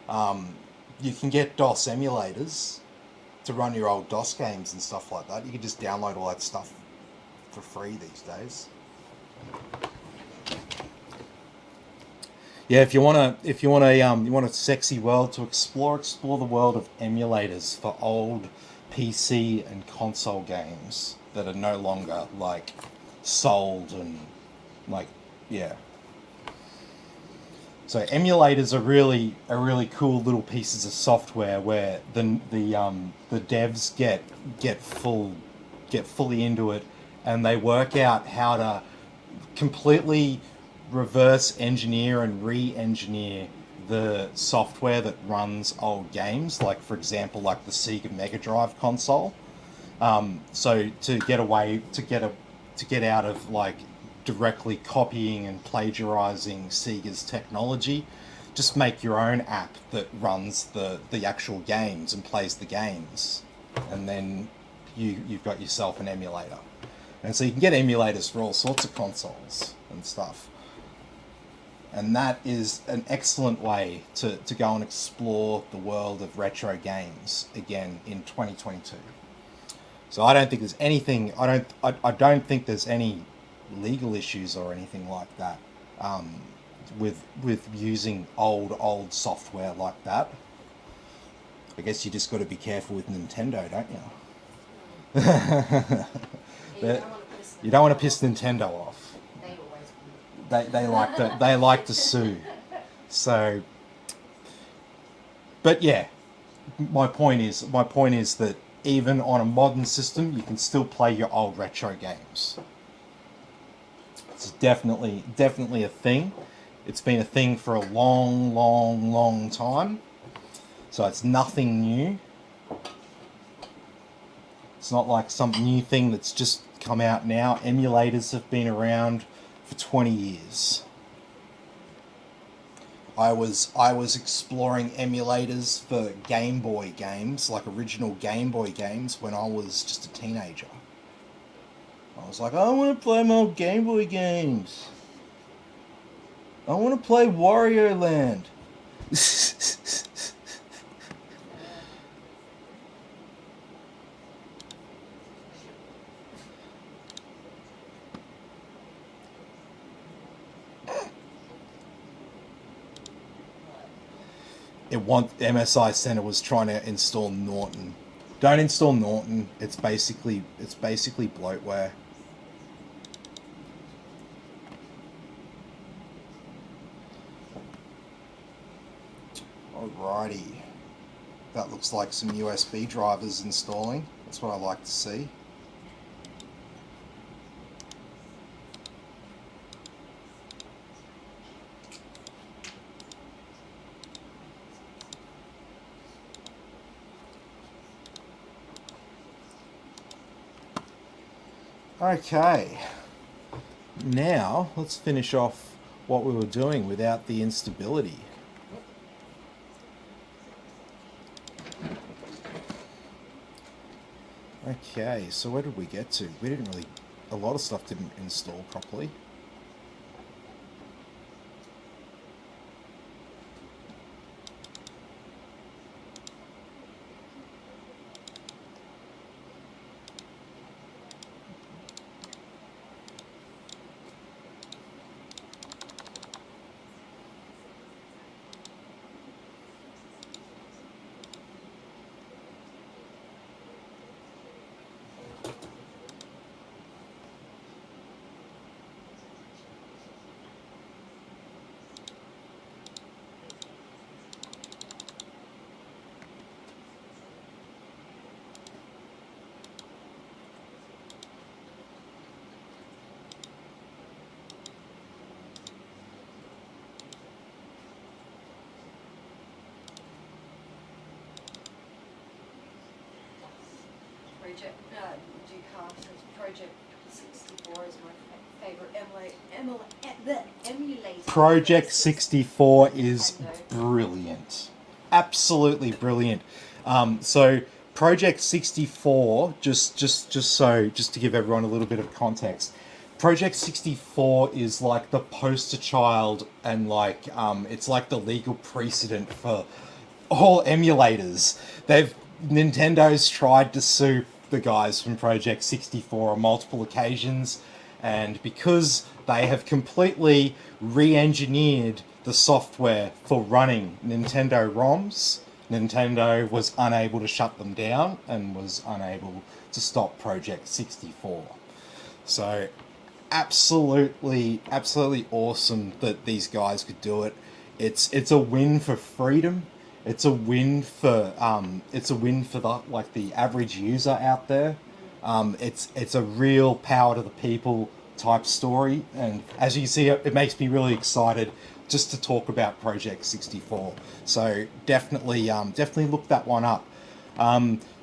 You can get DOS emulators to run your old DOS games and stuff like that. You can just download all that stuff for free these days. Yeah, if you want a sexy world to explore the world of emulators for old PC and console games that are no longer like sold and like, yeah. So emulators are really cool little pieces of software where the devs get fully into it, and they work out how to completely reverse engineer and re-engineer the software that runs old games, like for example, like the Sega Mega Drive console. So to get out of like directly copying and plagiarizing Sega's technology, just make your own app that runs the actual games and plays the games, and then you've got yourself an emulator. And so you can get emulators for all sorts of consoles and stuff. And that is an excellent way to go and explore the world of retro games again in 2022. So I don't think there's anything. I don't think there's any legal issues or anything like that with using old software like that. I guess you just got to be careful with Nintendo, don't you? You don't want to piss Nintendo off. They like to sue. So, but yeah, my point is that even on a modern system, you can still play your old retro games. It's definitely a thing. It's been a thing for a long time. So it's nothing new. It's not like some new thing that's just come out now. Emulators have been around for 20 years. I was exploring emulators for Game Boy games, like original Game Boy games, when I was just a teenager. I was like, I want to play my old Game Boy games. I want to play Wario Land. MSI Center was trying to install Norton. Don't install Norton. It's basically bloatware. Alrighty. That looks like some USB drivers installing. That's what I like to see. Okay, now let's finish off what we were doing without the instability. Okay, so where did we get to? We didn't really, a lot of stuff didn't install properly. Project 64 is my favorite emulator. Project 64 is brilliant. Absolutely brilliant. So Project 64, just to give everyone a little bit of context, Project 64 is like the poster child, and like it's like the legal precedent for all emulators. Nintendo's tried to sue the guys from Project 64 on multiple occasions, and because they have completely re-engineered the software for running Nintendo ROMs, Nintendo was unable to shut them down and was unable to stop Project 64. So absolutely awesome that these guys could do it. it's a win for freedom. It's a win for the average user out there. It's a real power to the people type story, and as you see, it makes me really excited just to talk about Project 64. So definitely look that one up.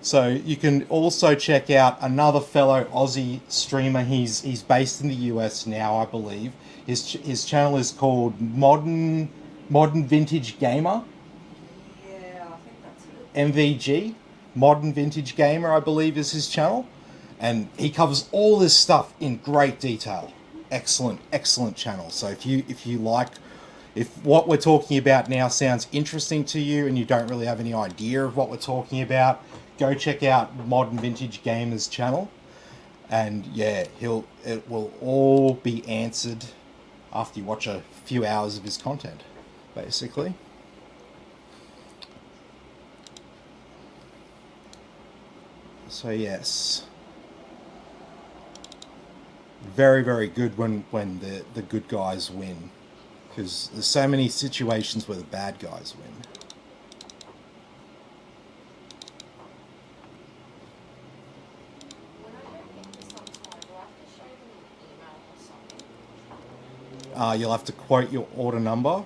So you can also check out another fellow Aussie streamer. He's based in the US now, I believe. His channel is called Modern Vintage Gamer. Yeah, I think that's it. MVG, Modern Vintage Gamer, I believe is his channel, and he covers all this stuff in great detail. Excellent channel. So if what we're talking about now sounds interesting to you and you don't really have any idea of what we're talking about, go check out Modern Vintage Gamer's channel, and yeah, it will all be answered after you watch a few hours of his content, basically. So yes, very good when the good guys win, because there's so many situations where the bad guys win. When I don't get this on time, do I have to show them an email or something? You'll have to quote your order number.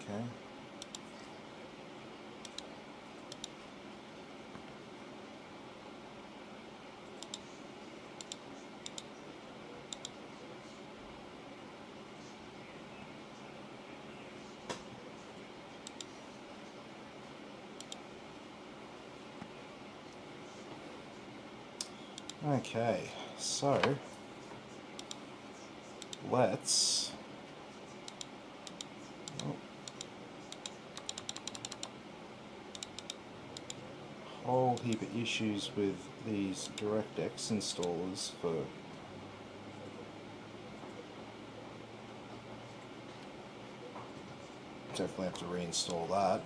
Okay. Okay, so let's whole heap of issues with these DirectX installers for definitely have to reinstall that.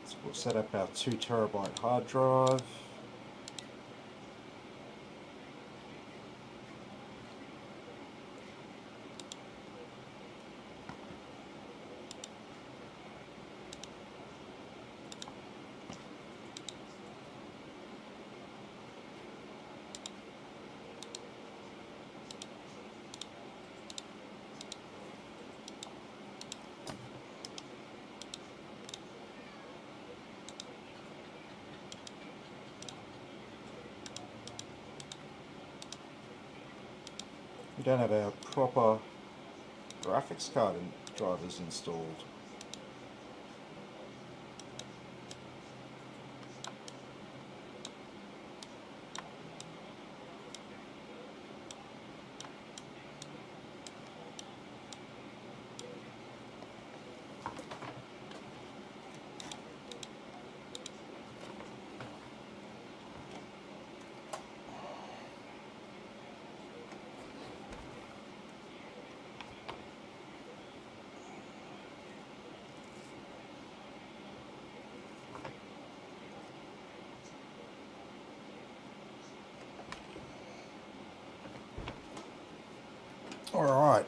So we'll set up our 2 terabyte hard drive. We don't have our proper graphics card drivers installed. All right.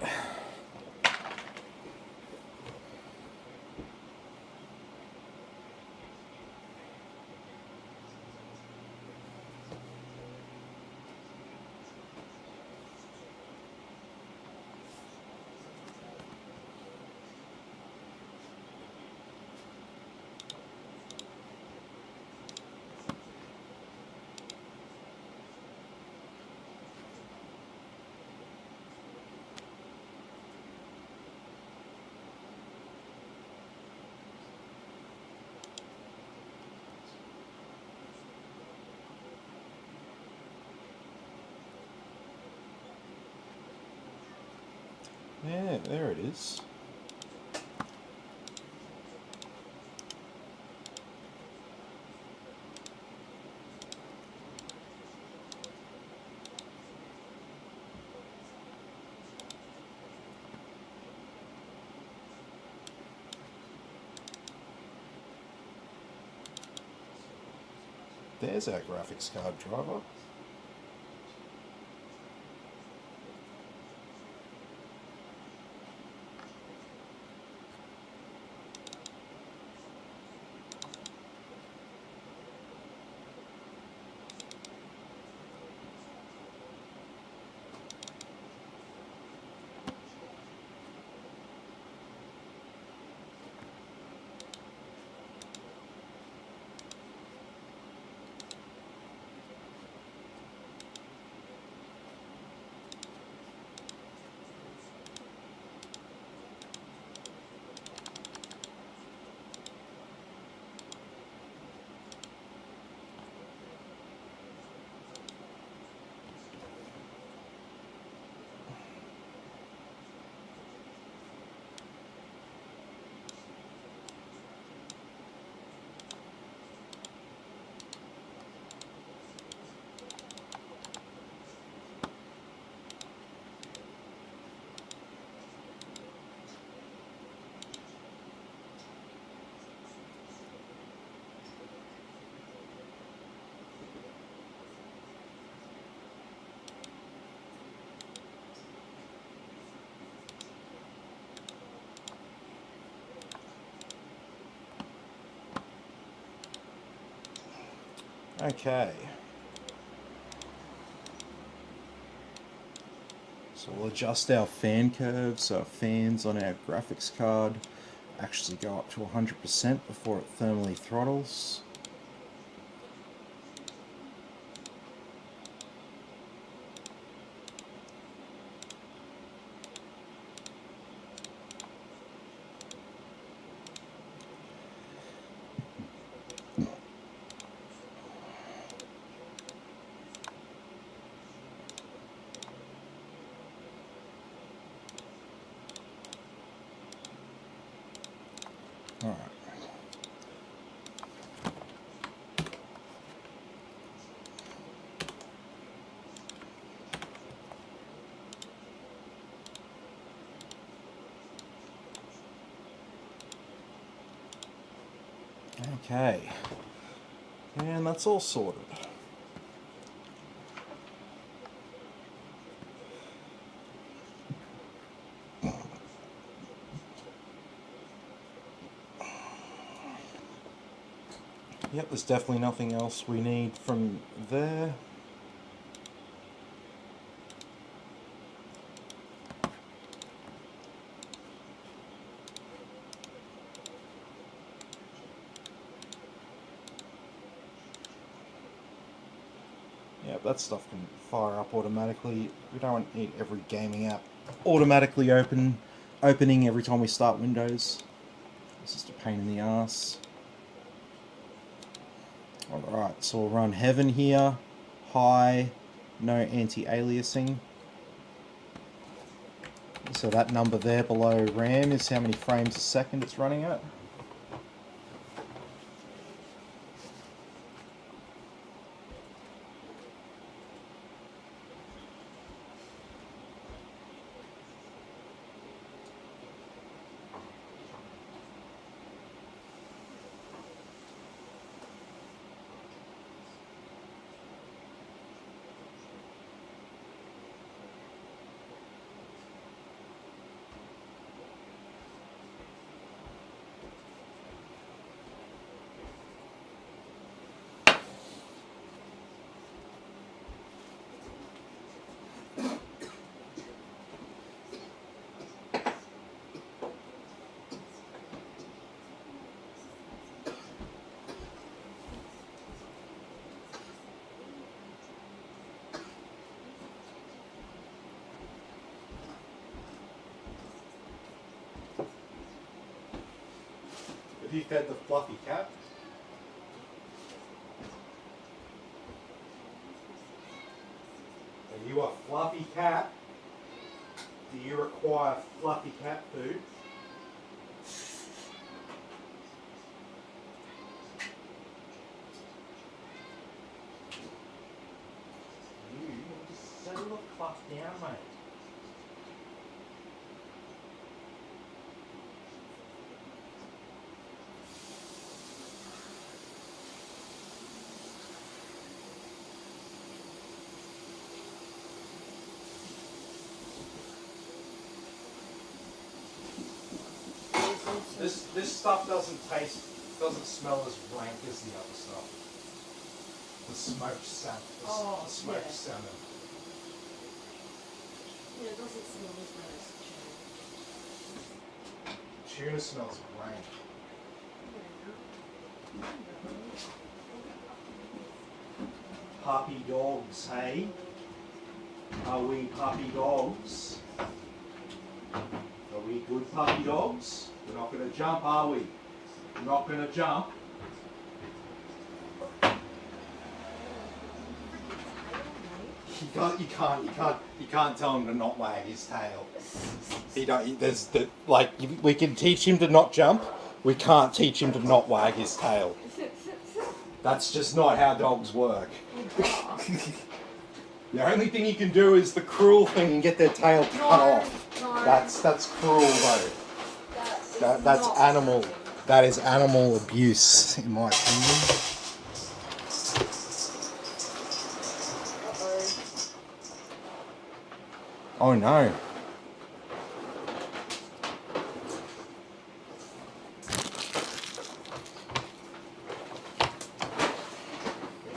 Yeah, there it is. There's our graphics card driver. Okay. So we'll adjust our fan curves so our fans on our graphics card actually go up to 100% before it thermally throttles. All right. Okay, and that's all sorted. Yep, there's definitely nothing else we need from there. Yep, that stuff can fire up automatically. We don't need every gaming app automatically opening every time we start Windows. It's just a pain in the ass. Alright, so we'll run Heaven here. High, no anti-aliasing. So that number there below RAM is how many frames a second it's running at. Have you fed the fluffy cat? Are you a fluffy cat? Do you require fluffy cat food? You just settle the fuck down, mate. This stuff doesn't smell as rank as the other stuff. The smoked salmon. The smoked salmon. Yeah, it doesn't smell as bad as tuna. Tuna smells rank. Puppy dogs, hey? Are we puppy dogs? Are we good puppy dogs? We're not going to jump, are we? We're not going to jump. You can't tell him to not wag his tail. We can teach him to not jump. We can't teach him to not wag his tail. That's just not how dogs work. The only thing you can do is the cruel thing and get their tail cut off. No. That's cruel though. That's animal. That is animal abuse, in my opinion. Oh no.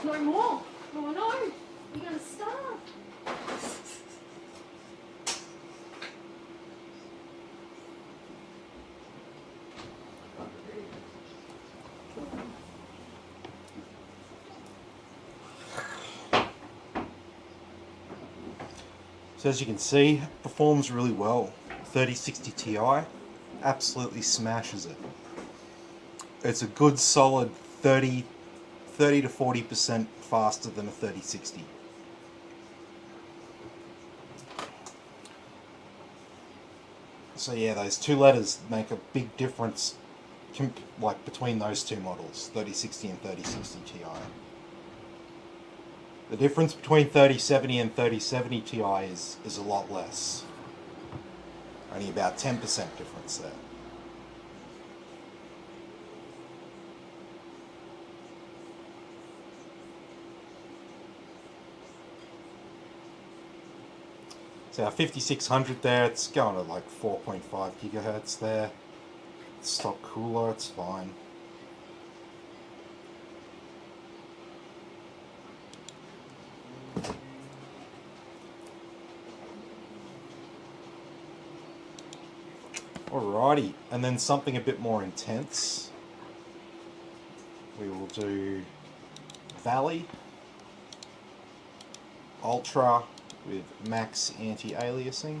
No more. Oh no. You're going to starve. So as you can see, it performs really well. 3060 Ti absolutely smashes it. It's a good solid 30 to 40% faster than a 3060. So yeah, those two letters make a big difference between those two models, 3060 and 3060 Ti. The difference between 3070 and 3070 Ti is a lot less. Only about 10% difference there. So our 5600 there, it's going at like 4.5 gigahertz there. Stock cooler, it's fine. Alrighty, and then something a bit more intense. We will do Valley Ultra with max anti-aliasing.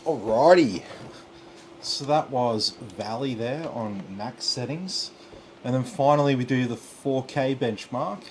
Alrighty, so that was Valley there on max settings, and then finally we do the 4K benchmark.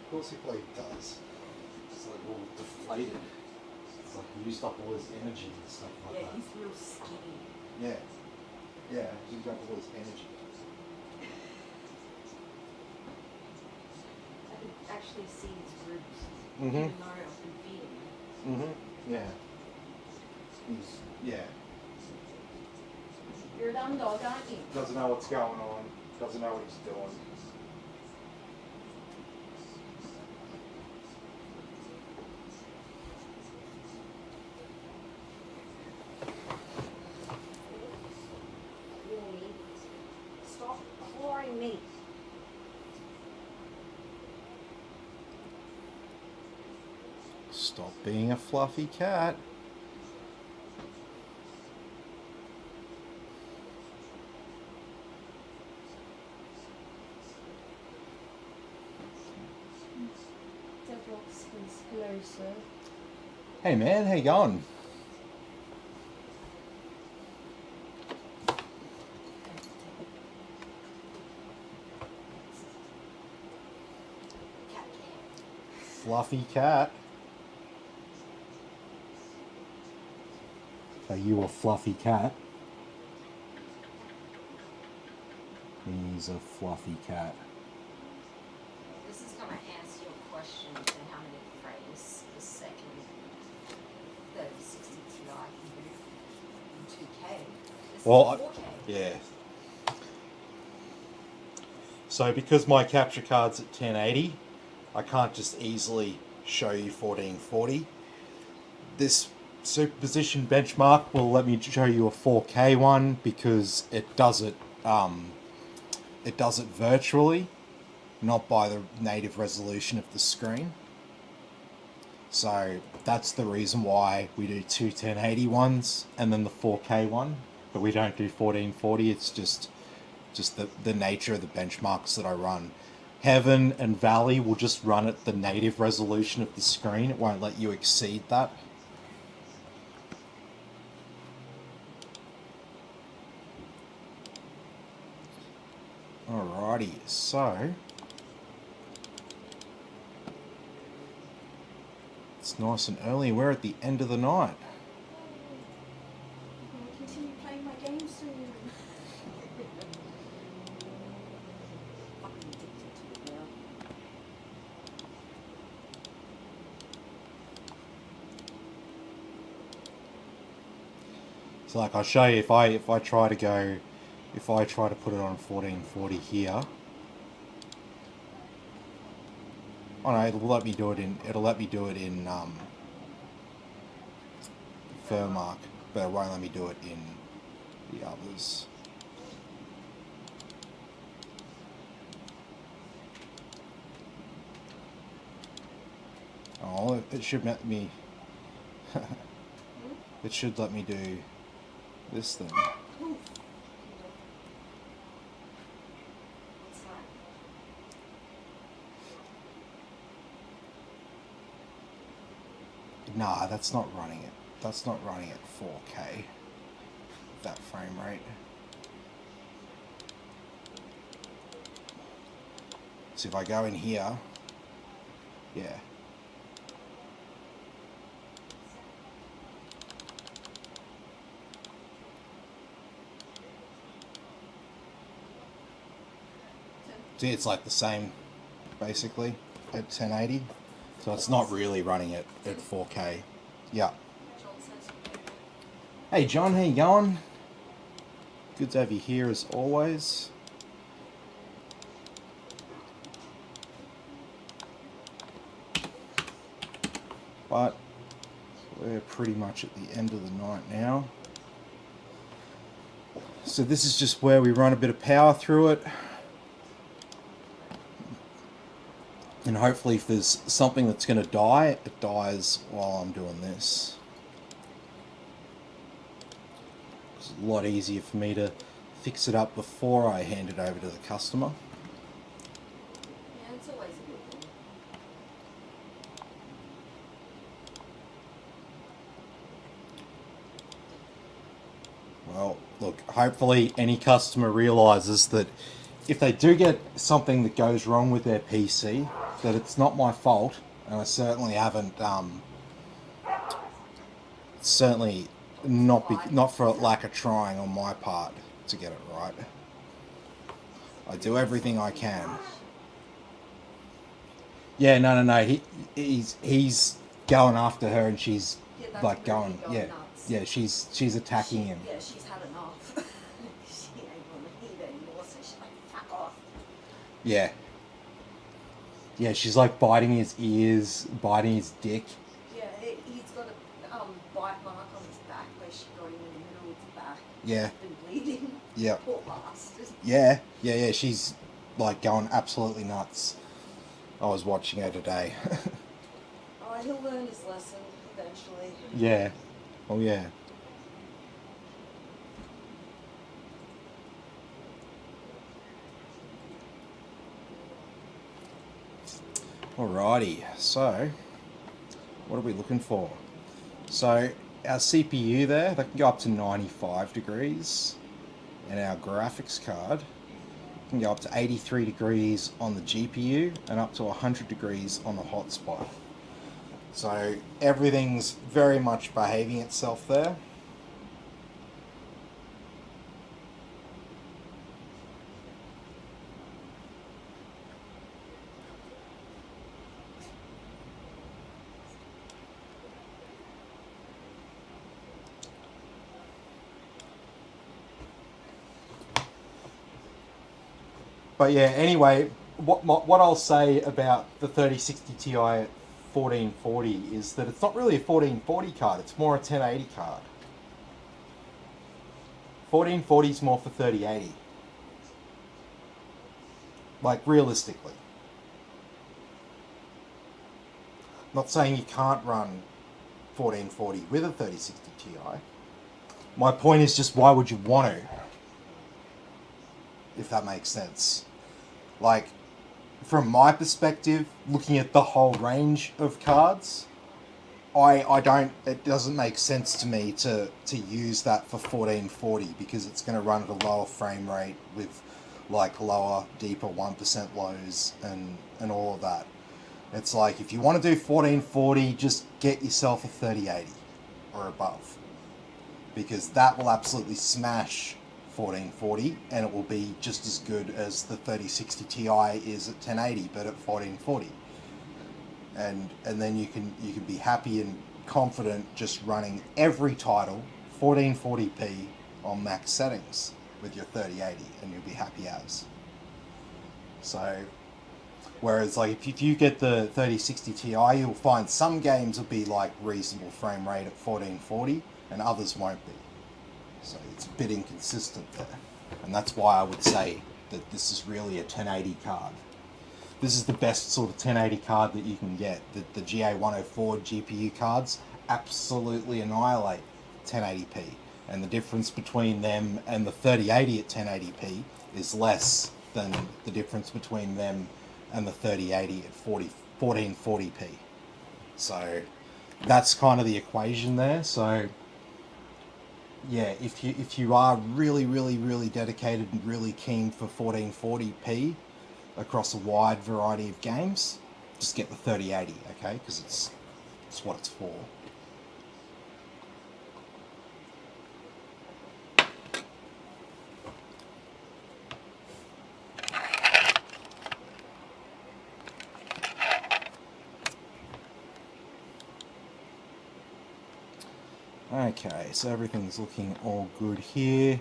course he probably does. It's like all deflated. It's like he used up all his energy and stuff like that. Yeah, he's real skinny. Yeah. Yeah, he's used up all his energy. I could actually see his ribs. Mm-hmm. Even though I've been feeding him. Mm-hmm. Yeah. Yeah. You're a dumb dog, aren't you? Doesn't know what's going on. Doesn't know what he's doing. Really? Stop clawing me. Stop being a fluffy cat. Hello, sir. Hey man, how you going? Cat cam. Fluffy cat. So you a fluffy cat? He's a fluffy cat. This is going to answer your question to how many frames per second the 60 Ti can do in 2K. This Well, is 4K. Yeah. So because my capture card's at 1080, I can't just easily show you 1440. This superposition benchmark will let me show you a 4K one because it does it virtually, not by the native resolution of the screen. So that's the reason why we do two 1080 ones and then the 4K one, but we don't do 1440. It's just the nature of the benchmarks that I run. Heaven and Valley will just run at the native resolution of the screen. It won't let you exceed that. Alrighty, so it's nice and early. We're at the end of the night. I'm going to continue playing my game soon. Fucking addicted to it now. So like I'll show you if I try to put it on 1440 here. Oh no, it'll let me do it in Furmark, but it won't let me do it in the others. Oh, it should let me it should let me do this thing. What's that? Nah, that's not running it. That's not running at 4K. That frame rate. So if I go in here, yeah. See, it's like the same, basically, at 1080. So it's not really running it at 4K. Yeah. John says. Hey John, how you going? Good to have you here as always. But we're pretty much at the end of the night now. So this is just where we run a bit of power through it. And hopefully if there's something that's going to die, it dies while I'm doing this. It's a lot easier for me to fix it up before I hand it over to the customer. Yeah, it's always a good thing. Well, look, hopefully any customer realizes that if they do get something that goes wrong with their PC, that it's not my fault, and I certainly haven't, certainly not for lack of trying on my part to get it right. I do everything I can. Yeah, no. He's going after her, and she's like going, yeah, nuts. yeah. She's attacking him. Yeah, she's had enough. She ain't gonna eat anymore, so she's like, fuck off. Yeah. Yeah, she's like biting his ears, biting his dick. Yeah, he's got a bite mark on his back where she got him in the middle of his back. Yeah. He's been bleeding. Yeah. Poor bastard. Yeah. She's like going absolutely nuts. I was watching her today. Oh, he'll learn his lesson eventually. Yeah. Oh yeah. Alrighty, so what are we looking for? So our CPU there, that can go up to 95 degrees, and our graphics card can go up to 83 degrees on the GPU and up to 100 degrees on the hotspot. So everything's very much behaving itself there. But yeah, anyway, what I'll say about the 3060 Ti 1440 is that it's not really a 1440 card, it's more a 1080 card. 1440 is more for 3080. Like, realistically. Not saying you can't run 1440 with a 3060 Ti. My point is just, why would you want to? If that makes sense. Like, from my perspective, looking at the whole range of cards, it doesn't make sense to me to use that for 1440 because it's going to run at a lower frame rate with like lower, deeper 1% lows and all of that. It's like, if you want to do 1440, just get yourself a 3080 or above, because that will absolutely smash 1440 and it will be just as good as the 3060 Ti is at 1080 but at 1440, and then you can be happy and confident just running every title 1440p on max settings with your 3080 and you'll be happy as. So whereas like if you get the 3060 Ti, you'll find some games will be like reasonable frame rate at 1440 and others won't be. So it's a bit inconsistent there. And that's why I would say that this is really a 1080 card. This is the best sort of 1080 card that you can get. The GA104 GPU cards absolutely annihilate 1080p. And the difference between them and the 3080 at 1080p is less than the difference between them and the 3080 at 1440p. So that's kind of the equation there. So yeah, if you are really dedicated and really keen for 1440p across a wide variety of games, just get the 3080, okay? Because it's what it's for. Okay, so everything's looking all good here.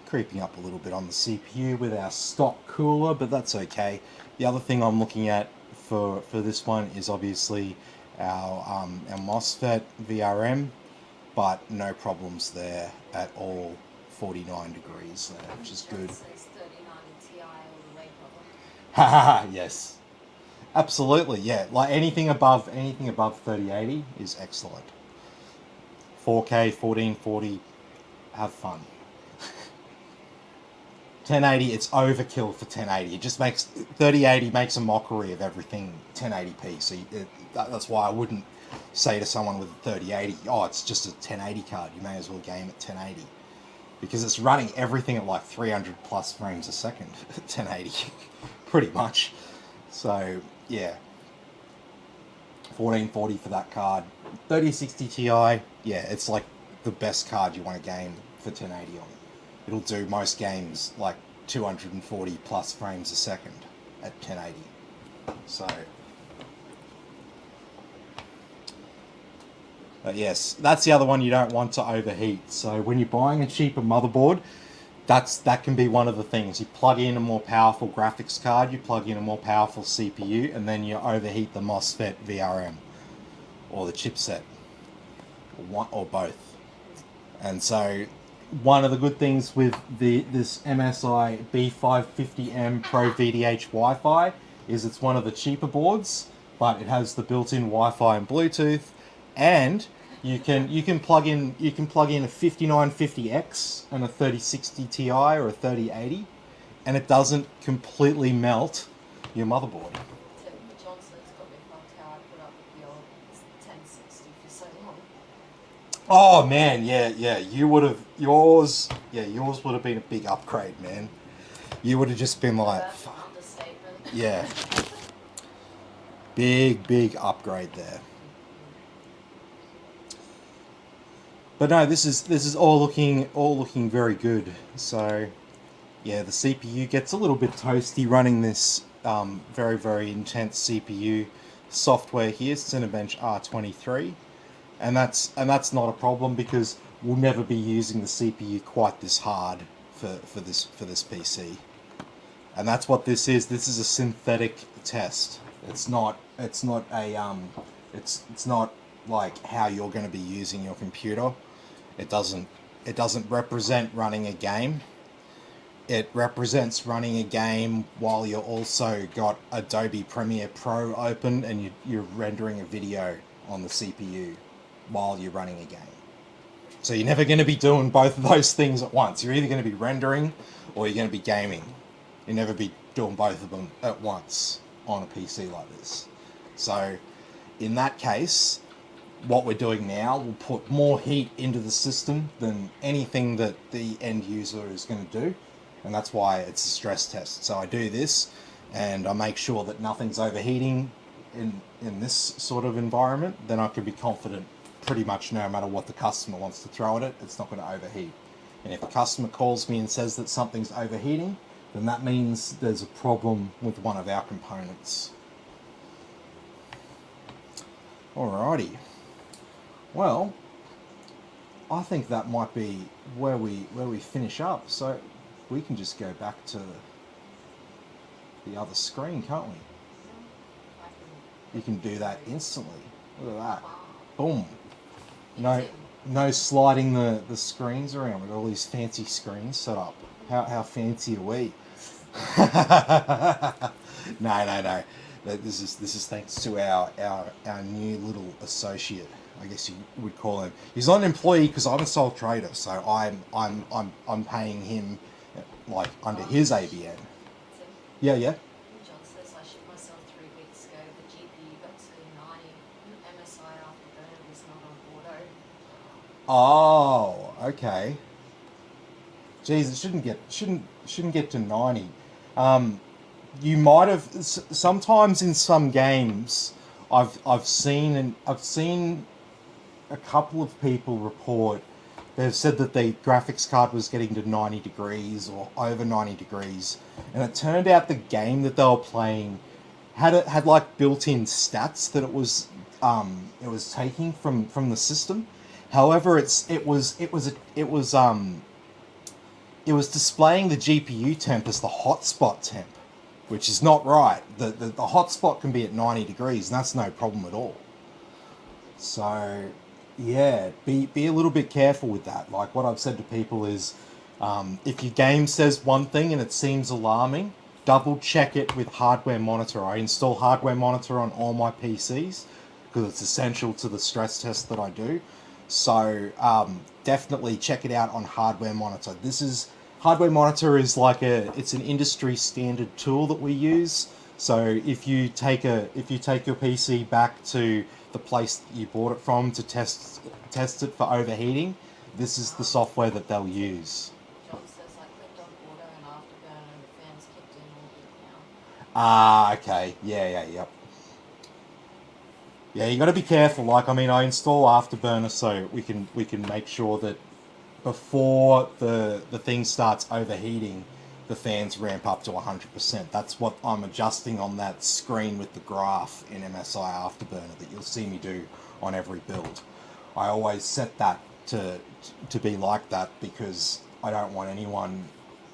Creeping up a little bit on the CPU with our stock cooler, but that's okay. The other thing I'm looking at for this one is obviously our MOSFET VRM, but no problems there at all. 49 degrees there, which is good. Haha, yes. Absolutely, yeah. Like anything above 3080 is excellent. 4K, 1440, have fun. 1080, it's overkill for 1080. It just makes 3080 makes a mockery of everything 1080p. So that's why I wouldn't say to someone with a 3080, oh, it's just a 1080 card. You may as well game at 1080, because it's running everything at like 300 plus frames a second at 1080, pretty much. So yeah, 1440 for that card. 3060 Ti, yeah, it's like the best card you want to game for 1080 on. It'll do most games like 240 plus frames a second at 1080. So, but yes, that's the other one you don't want to overheat. So when you're buying a cheaper motherboard, that can be one of the things. You plug in a more powerful graphics card, you plug in a more powerful CPU, and then you overheat the MOSFET VRM or the chipset, or one or both. And so one of the good things with this MSI B550M Pro VDH Wi-Fi is it's one of the cheaper boards, but it has the built-in Wi-Fi and Bluetooth, and you can plug in a 5950X and a 3060 Ti or a 3080, and it doesn't completely melt your motherboard. Johnson's got me fucked how I put up with the old 1060 for so long. Oh man, yeah, you would have yours would have been a big upgrade, man. You would have just been like, That's an understatement. yeah, big upgrade there. But no, this is all looking very good. So yeah, the CPU gets a little bit toasty running this very intense CPU software here, Cinebench R23. And that's not a problem because we'll never be using the CPU quite this hard for this PC. And that's what this is. This is a synthetic test. It's not like how you're going to be using your computer. It doesn't represent running a game. It represents running a game while you're also got Adobe Premiere Pro open and you're rendering a video on the CPU while you're running a game. So you're never going to be doing both of those things at once. You're either going to be rendering or you're going to be gaming. You'll never be doing both of them at once on a PC like this. So in that case, what we're doing now will put more heat into the system than anything that the end user is going to do. And that's why it's a stress test. So I do this and I make sure that nothing's overheating in this sort of environment. Then I can be confident pretty much no matter what the customer wants to throw at it, it's not going to overheat. And if the customer calls me and says that something's overheating, then that means there's a problem with one of our components. Alrighty. Well, I think that might be where we finish up. So we can just go back to the other screen, can't we? You can do that instantly. Look at that. Boom. No sliding the screens around. We've got all these fancy screens set up. How fancy are we? No. This is thanks to our new little associate, I guess you would call him. He's not an employee because I'm a sole trader, so I'm paying him like under his ABN. Yeah. John says I shipped myself 3 weeks ago. The GPU got to 90. MSI Afterburner was not on auto. Oh, okay. Geez, it shouldn't get to 90. You might have sometimes in some games. I've seen a couple of people report. They've said that the graphics card was getting to 90 degrees or over 90 degrees, and it turned out the game that they were playing had like built-in stats that it was taking from the system. However, it was displaying the GPU temp as the hotspot temp, which is not right. The hotspot can be at 90 degrees, and that's no problem at all. So yeah, be a little bit careful with that. Like what I've said to people is, if your game says one thing and it seems alarming, double check it with Hardware Monitor. I install Hardware Monitor on all my PCs because it's essential to the stress test that I do. So definitely check it out on Hardware Monitor. Hardware Monitor is it's an industry standard tool that we use. So if you take your PC back to the place that you bought it from to test it for overheating, this is the software that they'll use. Ah, okay. Yep. Yeah, you got to be careful. Like, I mean, I install Afterburner so we can make sure that before the thing starts overheating, the fans ramp up to 100%. That's what I'm adjusting on that screen with the graph in MSI Afterburner that you'll see me do on every build. I always set that to be like that because I don't want anyone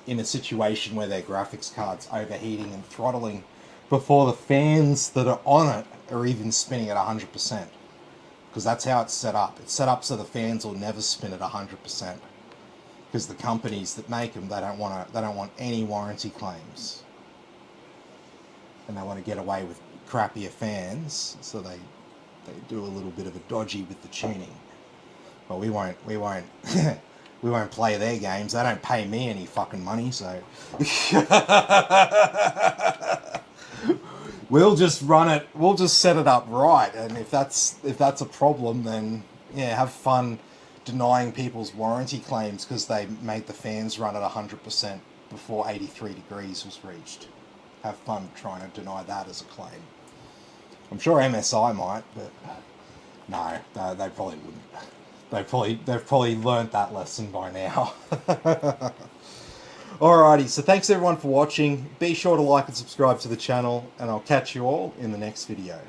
in a situation where their graphics card's overheating and throttling before the fans that are on it are even spinning at 100%. Because that's how it's set up. It's set up so the fans will never spin at 100%. Because the companies that make them, they don't want any warranty claims, and they want to get away with crappier fans, so they do a little bit of a dodgy with the tuning. But we won't we won't play their games. They don't pay me any fucking money, so we'll just run it. We'll just set it up right, and if that's a problem, then yeah, have fun denying people's warranty claims because they made the fans run at 100% before 83 degrees was reached. Have fun trying to deny that as a claim. I'm sure MSI might, but no, they probably wouldn't. They've probably learnt that lesson by now. Alrighty, so thanks everyone for watching. Be sure to like and subscribe to the channel, and I'll catch you all in the next video.